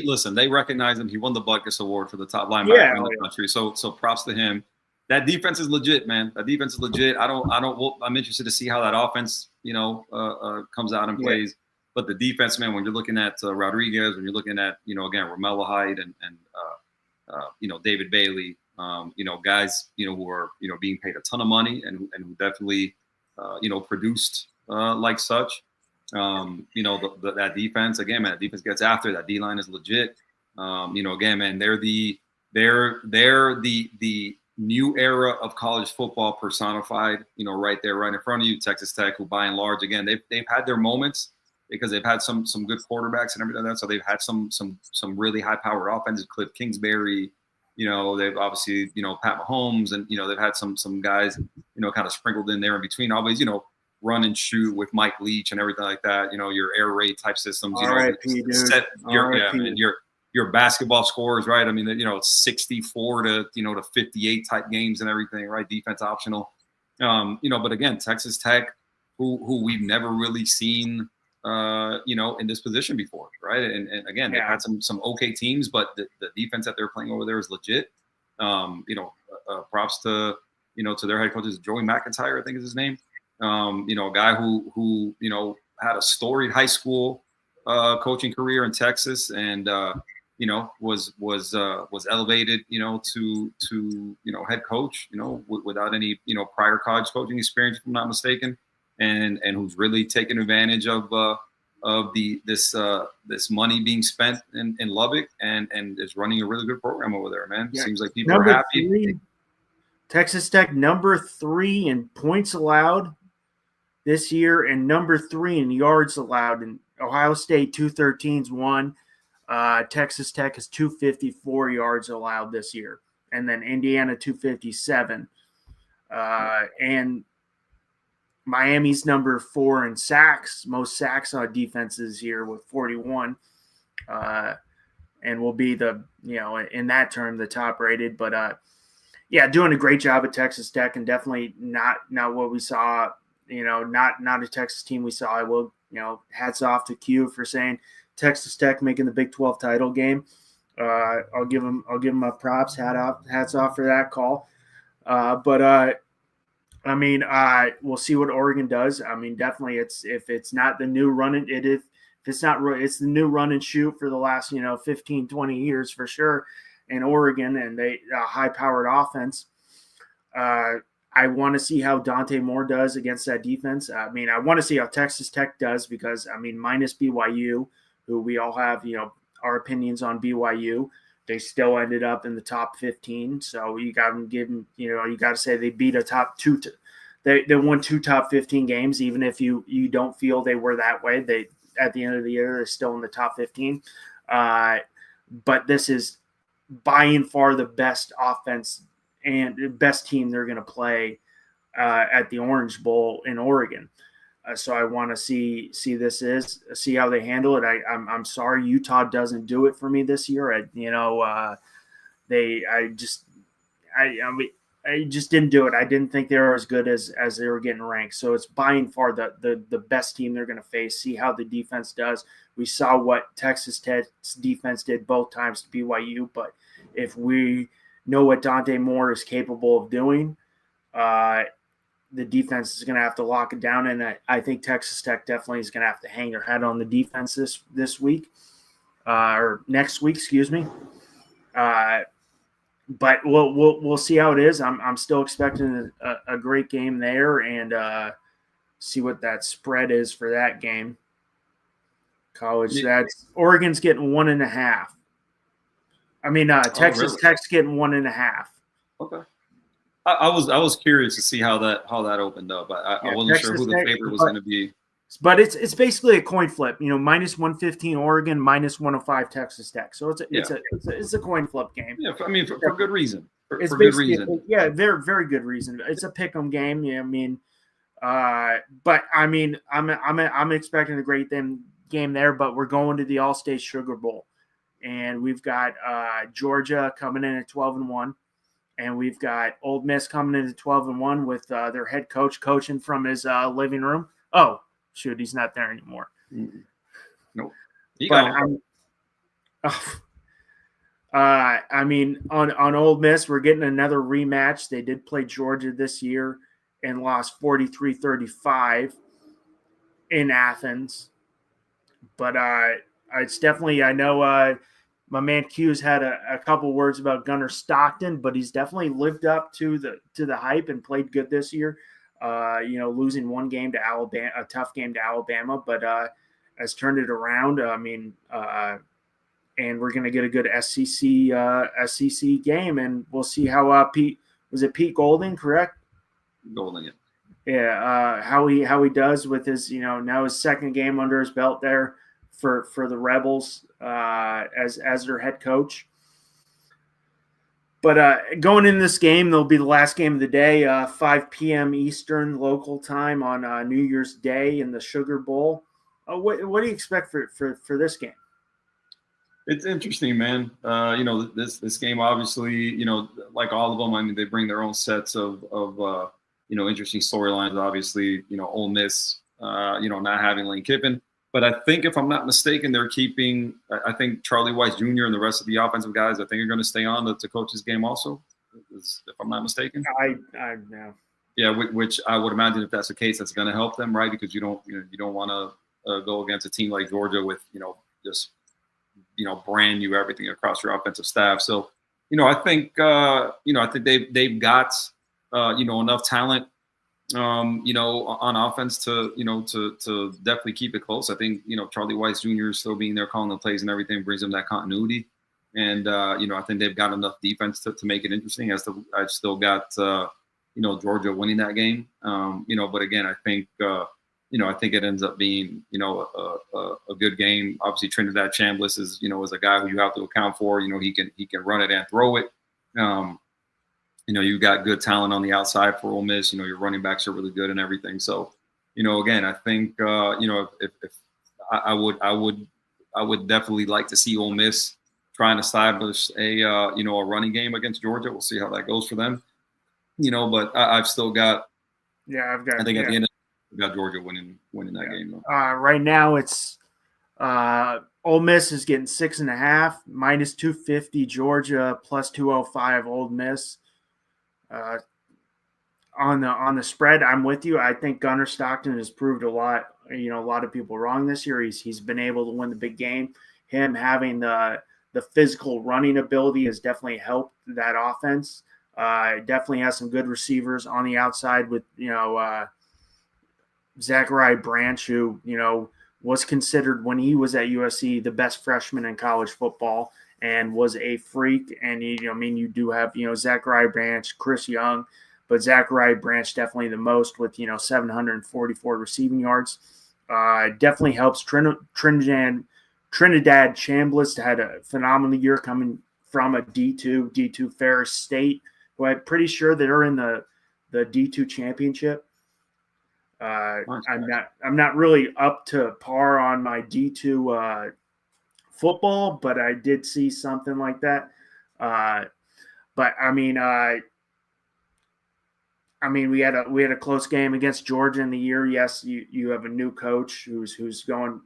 [SPEAKER 2] Listen, they recognize him. He won the Butkus Award for the top linebacker in the country. So props to him. That defense is legit, man. That defense is legit. I'm interested to see how that offense, comes out and plays. But the defense, man, when you're looking at Rodriguez, when you're looking at, again, Romello Hyde and David Bailey, guys, who are, being paid a ton of money and who definitely, produced like such. That defense, again, man, that defense gets after. That D-line is legit. Again, man, they're the new era of college football personified, right there, right in front of you. Texas Tech, who by and large, again, they've had their moments because they've had some good quarterbacks and everything like that. So they've had some really high-powered offenses. Cliff Kingsbury, they've obviously, Pat Mahomes, and they've had some guys, kind of sprinkled in there in between. Always, run and shoot with Mike Leach and everything like that. Your air raid type systems. Your basketball scores, right? I mean, it's 64 to 58 type games and everything, right? Defense optional. But again, Texas Tech, who we've never really seen, in this position before, right? And again, they've had some okay teams, but the defense that they're playing over there is legit. Props to their head coach, Joey McIntyre, I think is his name. A guy who had a storied high school coaching career in Texas, and was elevated, to head coach, without any, prior college coaching experience, if I'm not mistaken, and who's really taken advantage of this money being spent in Lubbock, and is running a really good program over there, man. Yeah. Seems like people are happy.
[SPEAKER 1] Texas Tech number 3 in points allowed this year, and number 3 in yards allowed. And Ohio State 213's 1. Texas Tech has 254 yards allowed this year, and then Indiana 257. And Miami's number 4 in sacks, most sacks on defense this year with 41, and will be in that term the top rated. But doing a great job at Texas Tech, and definitely not what we saw. Not a Texas team we saw. I will, hats off to Q for saying Texas Tech making the Big 12 title game. I'll give him a props. Hats off for that call. We'll see what Oregon does. I mean, definitely, if it's not the new run, it's the new run and shoot for the last 15, 20 years for sure in Oregon, and they high powered offense. I want to see how Dante Moore does against that defense. I mean, I want to see how Texas Tech does because, I mean, minus BYU, who we all have, our opinions on BYU, they still ended up in the top 15. So you got to give them, you got to say they beat a top two. They won 2 top 15 games, even if you don't feel they were that way. They at the end of the year, they're still in the top 15. But this is by and far the best offense and best team they're going to play at the Orange Bowl in Oregon. So I want to see how they handle it. I'm sorry Utah doesn't do it for me this year. I just didn't do it. I didn't think they were as good as they were getting ranked. So it's by and far the best team they're going to face. See how the defense does. We saw what Texas Tech's defense did both times to BYU, but if we know what Dante Moore is capable of doing, the defense is going to have to lock it down, and I think Texas Tech definitely is going to have to hang their head on the defense this week or next week, excuse me. But we'll see how it is. I'm still expecting a great game there, and see what that spread is for that game. College, that's Oregon's getting 1.5. I mean, Texas
[SPEAKER 2] really?
[SPEAKER 1] Tech's getting 1.5.
[SPEAKER 2] Okay. I was curious to see how that opened up. I wasn't
[SPEAKER 1] Texas
[SPEAKER 2] sure who the
[SPEAKER 1] Tech,
[SPEAKER 2] favorite was going to be.
[SPEAKER 1] But it's basically a coin flip. Minus 115 Oregon, minus 105 Texas Tech. So it's a coin flip game.
[SPEAKER 2] Yeah, I mean for good reason. For
[SPEAKER 1] good
[SPEAKER 2] reason.
[SPEAKER 1] Yeah, very very good reason. It's a pick'em game. Yeah, I mean, but I mean, I'm expecting a great game there. But we're going to the All-State Sugar Bowl, and we've got Georgia coming in at 12-1. And we've got Ole Miss coming into 12-1 with their head coach coaching from his living room. Oh, shoot, he's not there anymore.
[SPEAKER 2] Nope.
[SPEAKER 1] I mean, on Ole Miss, we're getting another rematch. They did play Georgia this year and lost 43-35 in Athens. But it's definitely, I know my man Q's had a couple words about Gunnar Stockton, but he's definitely lived up to the hype and played good this year. Losing one game to Alabama, a tough game to Alabama, but has turned it around. I mean, and we're going to get a good SEC game, and we'll see how Pete Golding, correct?
[SPEAKER 2] Golding,
[SPEAKER 1] yeah. How he does with his now his second game under his belt there for the Rebels as their head coach. But going in this game, there'll be the last game of the day, 5 p.m. Eastern local time on New Year's Day in the Sugar Bowl. What do you expect for this game?
[SPEAKER 2] It's interesting, man. This game, obviously, like all of them, I mean, they bring their own sets of interesting storylines. Obviously, Ole Miss, not having Lane Kiffin. But I think, if I'm not mistaken, they're keeping. I think Charlie Weiss Jr. and the rest of the offensive guys, I think, are going to stay on to coach this game also. If I'm not mistaken.
[SPEAKER 1] I know.
[SPEAKER 2] Yeah, which I would imagine, if that's the case, that's going to help them, right? Because you don't want to go against a team like Georgia with just brand new everything across your offensive staff. So I think they've got enough talent. On offense to definitely keep it close. I think, Charlie Weiss Jr. still being there, calling the plays and everything, brings them that continuity. And, I think they've got enough defense to make it interesting. I've still got, Georgia winning that game. But again, I think it ends up being, a good game. Obviously, Trinidad Chambliss is a guy who you have to account for. He can run it and throw it. You've got good talent on the outside for Ole Miss. Your running backs are really good and everything. So, again, I think if I would definitely like to see Ole Miss try and establish a running game against Georgia. We'll see how that goes for them. But I've still got.
[SPEAKER 1] Yeah, I've got.
[SPEAKER 2] I think at the end, I've got Georgia winning that game. Though.
[SPEAKER 1] Right now, it's Ole Miss is getting 6.5, minus 250. Georgia plus 205. Ole Miss. On the spread, I'm with you. I think Gunnar Stockton has proved a lot of people wrong this year. He's been able to win the big game. Him having the physical running ability has definitely helped that offense. Definitely has some good receivers on the outside with, Zachariah Branch, who, was considered when he was at USC the best freshman in college football and was a freak. And, you do have, Zachariah Branch, Chris Young, but Zachariah Branch definitely the most with, 744 receiving yards. Definitely helps Trinidad Chambliss had a phenomenal year coming from a D2 Ferris State, who I'm pretty sure they're in the D2 championship. I'm not really up to par on my D2 football, but I did see something like that. But we had a close game against Georgia in the year. Yes, you have a new coach who's going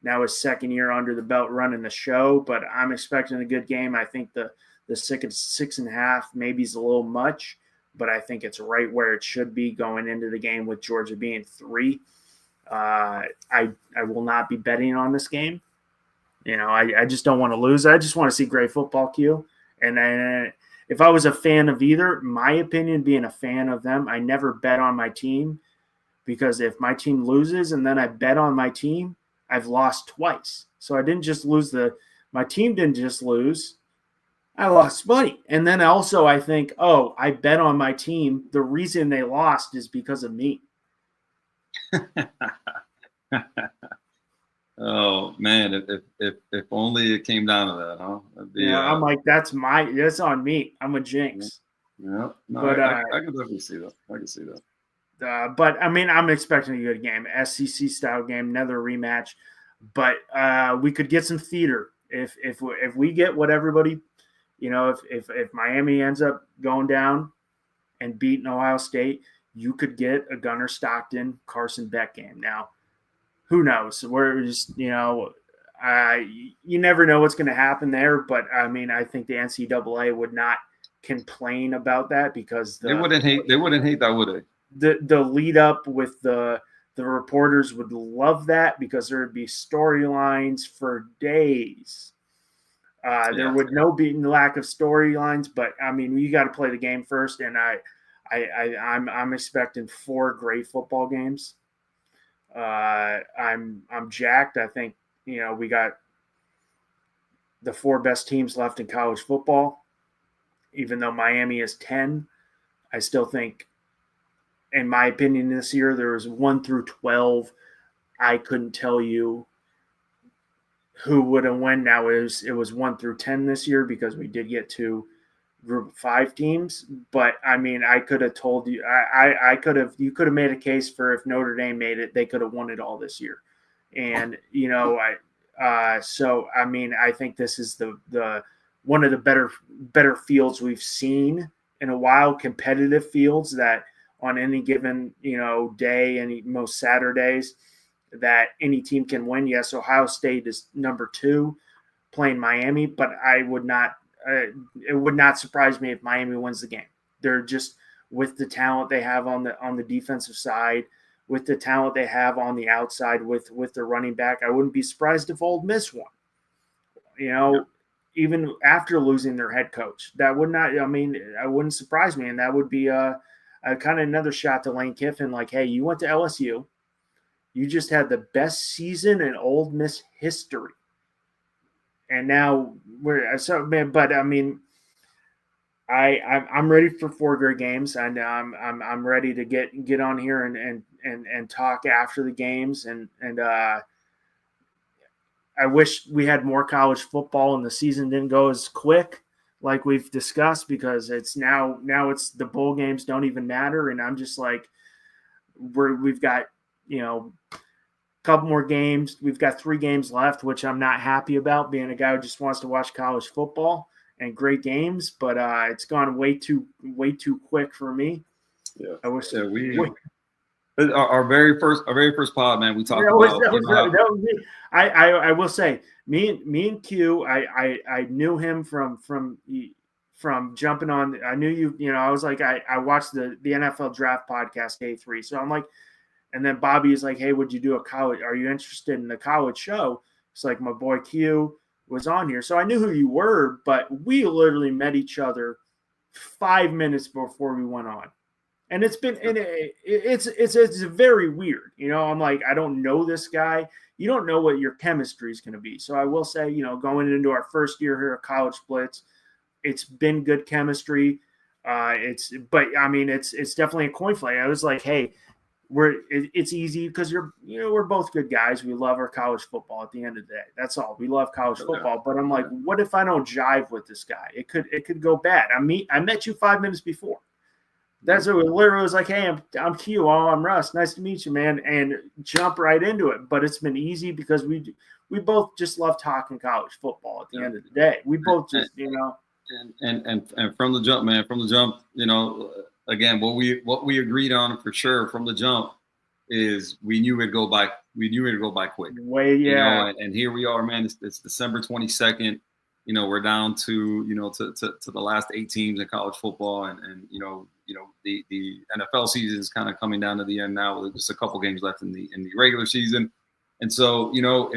[SPEAKER 1] now his second year under the belt running the show, but I'm expecting a good game. I think the 6.5 maybe is a little much, but I think it's right where it should be going into the game with Georgia being 3. I will not be betting on this game. I just don't want to lose. I just want to see great football, Q. And if I was a fan of either, my opinion being a fan of them, I never bet on my team, because if my team loses and then I bet on my team, I've lost twice. So I didn't just lose my team didn't just lose. I lost money. And then also I think, I bet on my team. The reason they lost is because of me.
[SPEAKER 2] Oh man, if only it came down to that, huh?
[SPEAKER 1] I'm like, that's on me. I'm a jinx.
[SPEAKER 2] Yeah, no, but I can definitely see that. I can see that.
[SPEAKER 1] But I'm expecting a good game, SEC style game, another rematch. But we could get some theater if we get what everybody, if Miami ends up going down and beating Ohio State, you could get a Gunnar Stockton, Carson Beck game. Now, who knows? We're just, you never know what's going to happen there. But I think the NCAA would not complain about that, because
[SPEAKER 2] they wouldn't hate that, would
[SPEAKER 1] they? The lead up with the reporters would love that, because there would be storylines for days. There would no be lack of storylines, but you got to play the game first, and I'm expecting 4 great football games. I'm jacked. I think we got the 4 best teams left in college football. Even though Miami is 10, I still think, in my opinion, this year there was 1 through 12. I couldn't tell you who would have won. Now it was 1 through 10 this year, because we did get 2 group of 5 teams. But I could have told you, you could have made a case for, if Notre Dame made it, they could have won it all this year. And I think this is the one of the better fields we've seen in a while, competitive fields that on any given day, most Saturdays, that any team can win. Yes, Ohio State is number 2 playing Miami, but I would not. It would not surprise me if Miami wins the game. They're just, with the talent they have on the defensive side, with the talent they have on the outside with the running back. I wouldn't be surprised if Ole Miss won. Even after losing their head coach, that would not. I wouldn't surprise me, and that would be a kind of another shot to Lane Kiffin. Like, hey, you went to LSU, you just had the best season in Ole Miss history. And now I'm ready for 4 great games, and I'm ready to get on here and talk after the games, and I wish we had more college football and the season didn't go as quick like we've discussed, because it's now it's the bowl games don't even matter, and I'm just like, we've got couple more games. We've got 3 games left, which I'm not happy about, being a guy who just wants to watch college football and great games. But it's gone way too quick for me.
[SPEAKER 2] Yeah, I wish our very first pod, man. We talked about.
[SPEAKER 1] That was me. I will say, me and Q. I knew him from jumping on. I knew you. I was like, I watched the NFL Draft podcast Day3, so I'm like. And then Bobby is like, hey, would you do a college? Are you interested in the college show? It's like, my boy Q was on here. So I knew who you were, but we literally met each other 5 minutes before we went on. And it's been, and it's very weird. You know, I'm like, I don't know this guy. You don't know what your chemistry is going to be. So I will say, you know, going into our first year here at College Blitz, it's been good chemistry. But I mean, it's definitely a coin flip. I was like, hey, it's easy because we're both good guys. We love our college football at the end of the day. That's all. We love college football. But I'm like, what if I don't jive with this guy? It could go bad. I met you 5 minutes before. That's what it literally was like, hey, I'm Q. Oh, I'm Russ. Nice to meet you, man. And jump right into it. But it's been easy because we both just love talking college football at the end of the day. We both just, you know.
[SPEAKER 2] And from the jump, man, you know, again, what we agreed on for sure from the jump is we knew it'd go by quick. You know, and here we are, man. It's December 22nd. You know, we're down to, you know, to the last 8 teams in college football, and you know the NFL season is kind of coming down to the end now. With just a couple games left in the regular season, and so, you know,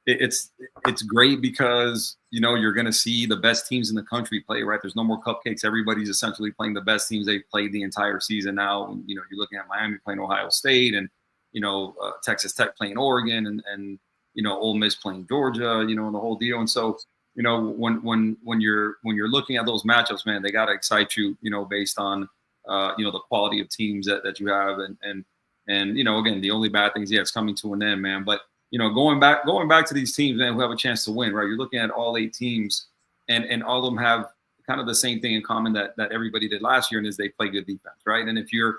[SPEAKER 2] it's great because, you know, you're going to see the best teams in the country play, right? There's no more cupcakes. Everybody's essentially playing the best teams they've played the entire season now. And, you know, you're looking at Miami playing Ohio State, and, you know, Texas Tech playing Oregon, and you know, Ole Miss playing Georgia, you know, and the whole deal. And so, you know, when you're looking at those matchups, man, they got to excite you, you know, based on, you know, the quality of teams that you have. And, you know, again, the only bad thing is, it's coming to an end, man. But, you know, going back to these teams, man, who have a chance to win, right? You're looking at all 8 teams, and all of them have kind of the same thing in common that everybody did last year, and is they play good defense, right? And if you're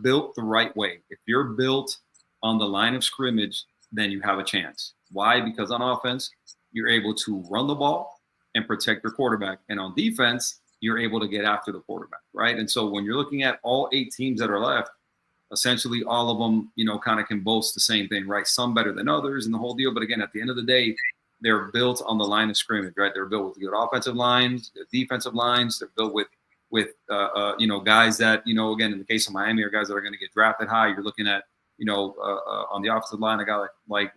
[SPEAKER 2] built the right way, if you're built on the line of scrimmage, then you have a chance. Why? Because on offense, you're able to run the ball and protect your quarterback, and on defense, you're able to get after the quarterback, right? And so when you're looking at all 8 teams that are left, essentially all of them, you know, kind of can boast the same thing, right? Some better than others and the whole deal. But again, at the end of the day, they're built on the line of scrimmage, right? They're built with good offensive lines, good defensive lines. They're built with you know, guys that, you know, again, in the case of Miami, are guys that are going to get drafted high. You're looking at, you know, on the offensive line, a guy like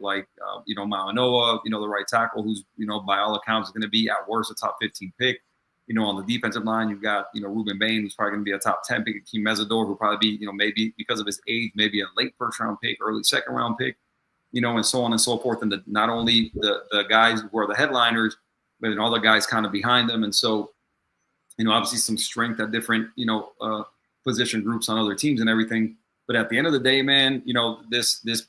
[SPEAKER 2] you know, Manoa, you know, the right tackle, who's, you know, by all accounts is going to be at worst a top 15 pick. You know, on the defensive line, you've got, you know, Ruben Bain, who's probably going to be a top 10 pick. Akeem Mesidor, who'll probably be, you know, maybe because of his age, maybe a late first-round pick, early second-round pick, you know, and so on and so forth. And not only the guys who are the headliners, but then all the guys kind of behind them. And so, you know, obviously some strength at different, you know, position groups on other teams and everything. But at the end of the day, man, you know, the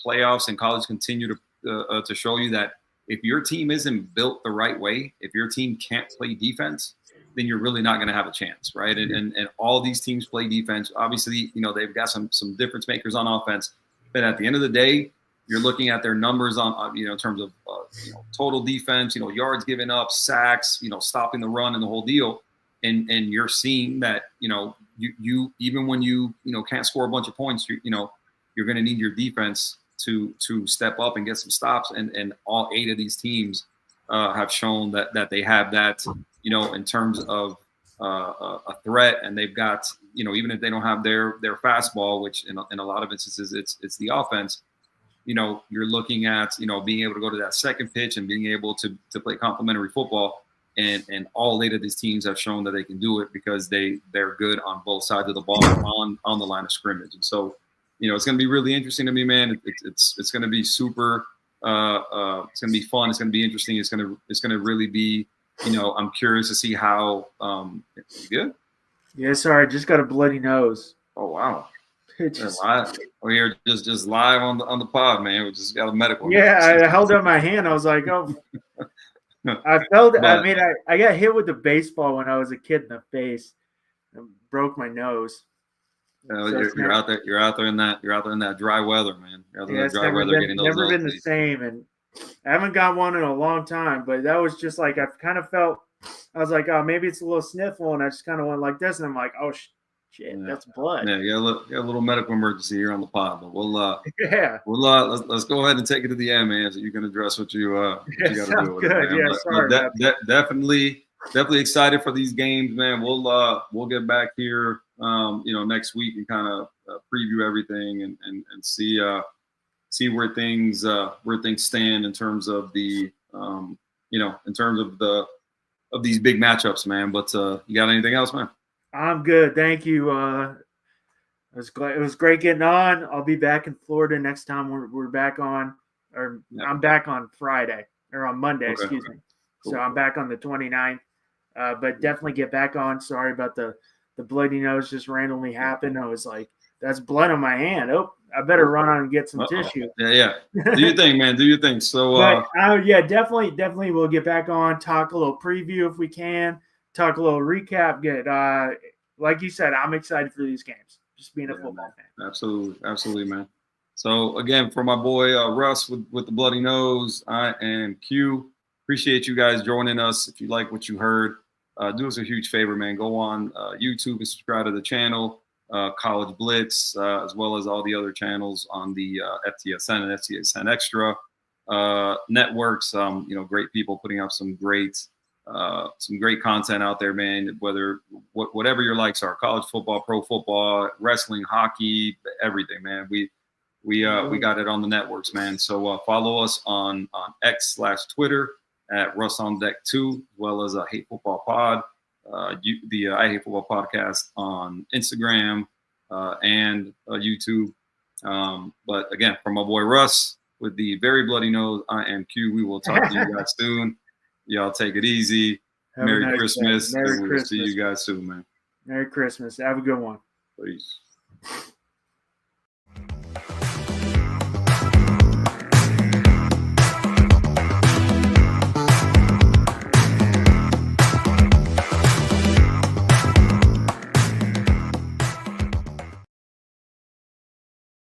[SPEAKER 2] playoffs and college continue to show you that if your team isn't built the right way, if your team can't play defense, then you're really not going to have a chance, right? And all these teams play defense. Obviously, you know, they've got some difference makers on offense, but at the end of the day, you're looking at their numbers on, you know, in terms of you know, total defense, you know, yards given up, sacks, you know, stopping the run and the whole deal, and you're seeing that, you know, you even when you know, can't score a bunch of points, you know, you're going to need your defense to step up and get some stops, and all 8 of these teams have shown that they have that, you know, in terms of a threat, and they've got, you know, even if they don't have their fastball, which in a lot of instances it's the offense, you know, you're looking at, you know, being able to go to that second pitch and being able to play complementary football, and all 8 of these teams have shown that they can do it because they're good on both sides of the ball on the line of scrimmage. And so, you know, it's going to be really interesting to me, man. It's going to be super. It's going to be fun. It's going to be interesting. It's going to really be. You know, I'm curious to see how. You good?
[SPEAKER 1] Yeah, sorry, I just got a bloody nose.
[SPEAKER 2] Oh wow! We're here just live on the pod, man. We just got a medical.
[SPEAKER 1] Yeah, I held up my hand. I was like, oh. I felt. I mean, I got hit with the baseball when I was a kid in the face, and broke my nose.
[SPEAKER 2] You're out there in that dry weather, man. You're out there in that dry weather, getting those.
[SPEAKER 1] Never been the same, and I haven't got one in a long time. But that was just like, I kind of felt. I was like, oh, maybe it's a little sniffle, and I just kind of went like this, and I'm like, oh shit, that's blood.
[SPEAKER 2] Yeah, you got a little medical emergency here on the pod, but we'll let's go ahead and take it to the end, man. So you can address what you got to do with it, man. Sorry, definitely excited for these games, man. We'll get back here, you know, next week and kind of preview everything and see where things stand in terms of the you know, in terms of the these big matchups, man. But you got anything else, man?
[SPEAKER 1] I'm good, thank you. It was great getting on. I'll be back in Florida next time we're back on, or I'm back on Friday or on Monday, excuse me. Cool. So I'm back on the 29th. But definitely get back on. Sorry about the bloody nose just randomly happened. I was like, that's blood on my hand. Oh, I better run on and get some tissue.
[SPEAKER 2] Yeah. Do your thing, man. Do your thing. So,
[SPEAKER 1] yeah, definitely we'll get back on, talk a little preview if we can, talk a little recap. Like you said, I'm excited for these games. Just being a football fan.
[SPEAKER 2] Absolutely, man. So again, for my boy Russ with the bloody nose, I am Q. Appreciate you guys joining us. If you like what you heard, do us a huge favor, man. Go on YouTube and subscribe to the channel, College Blitz, as well as all the other channels on the FTSN and FTSN Extra networks. Great people putting up some great content out there, man. Whatever your likes are, college football, pro football, wrestling, hockey, everything, man. We got it on the networks, man. So follow us on X/Twitter at Russ on Deck 2, as well as Hate Football Pod, the I Hate Football podcast on Instagram and YouTube. But again, from my boy Russ with the very bloody nose, I am Q. We will talk to you guys soon. Y'all take it easy. Merry Christmas.
[SPEAKER 1] Merry
[SPEAKER 2] and we'll
[SPEAKER 1] Christmas.
[SPEAKER 2] See you guys soon, man.
[SPEAKER 1] Merry Christmas. Have a good one.
[SPEAKER 2] Peace.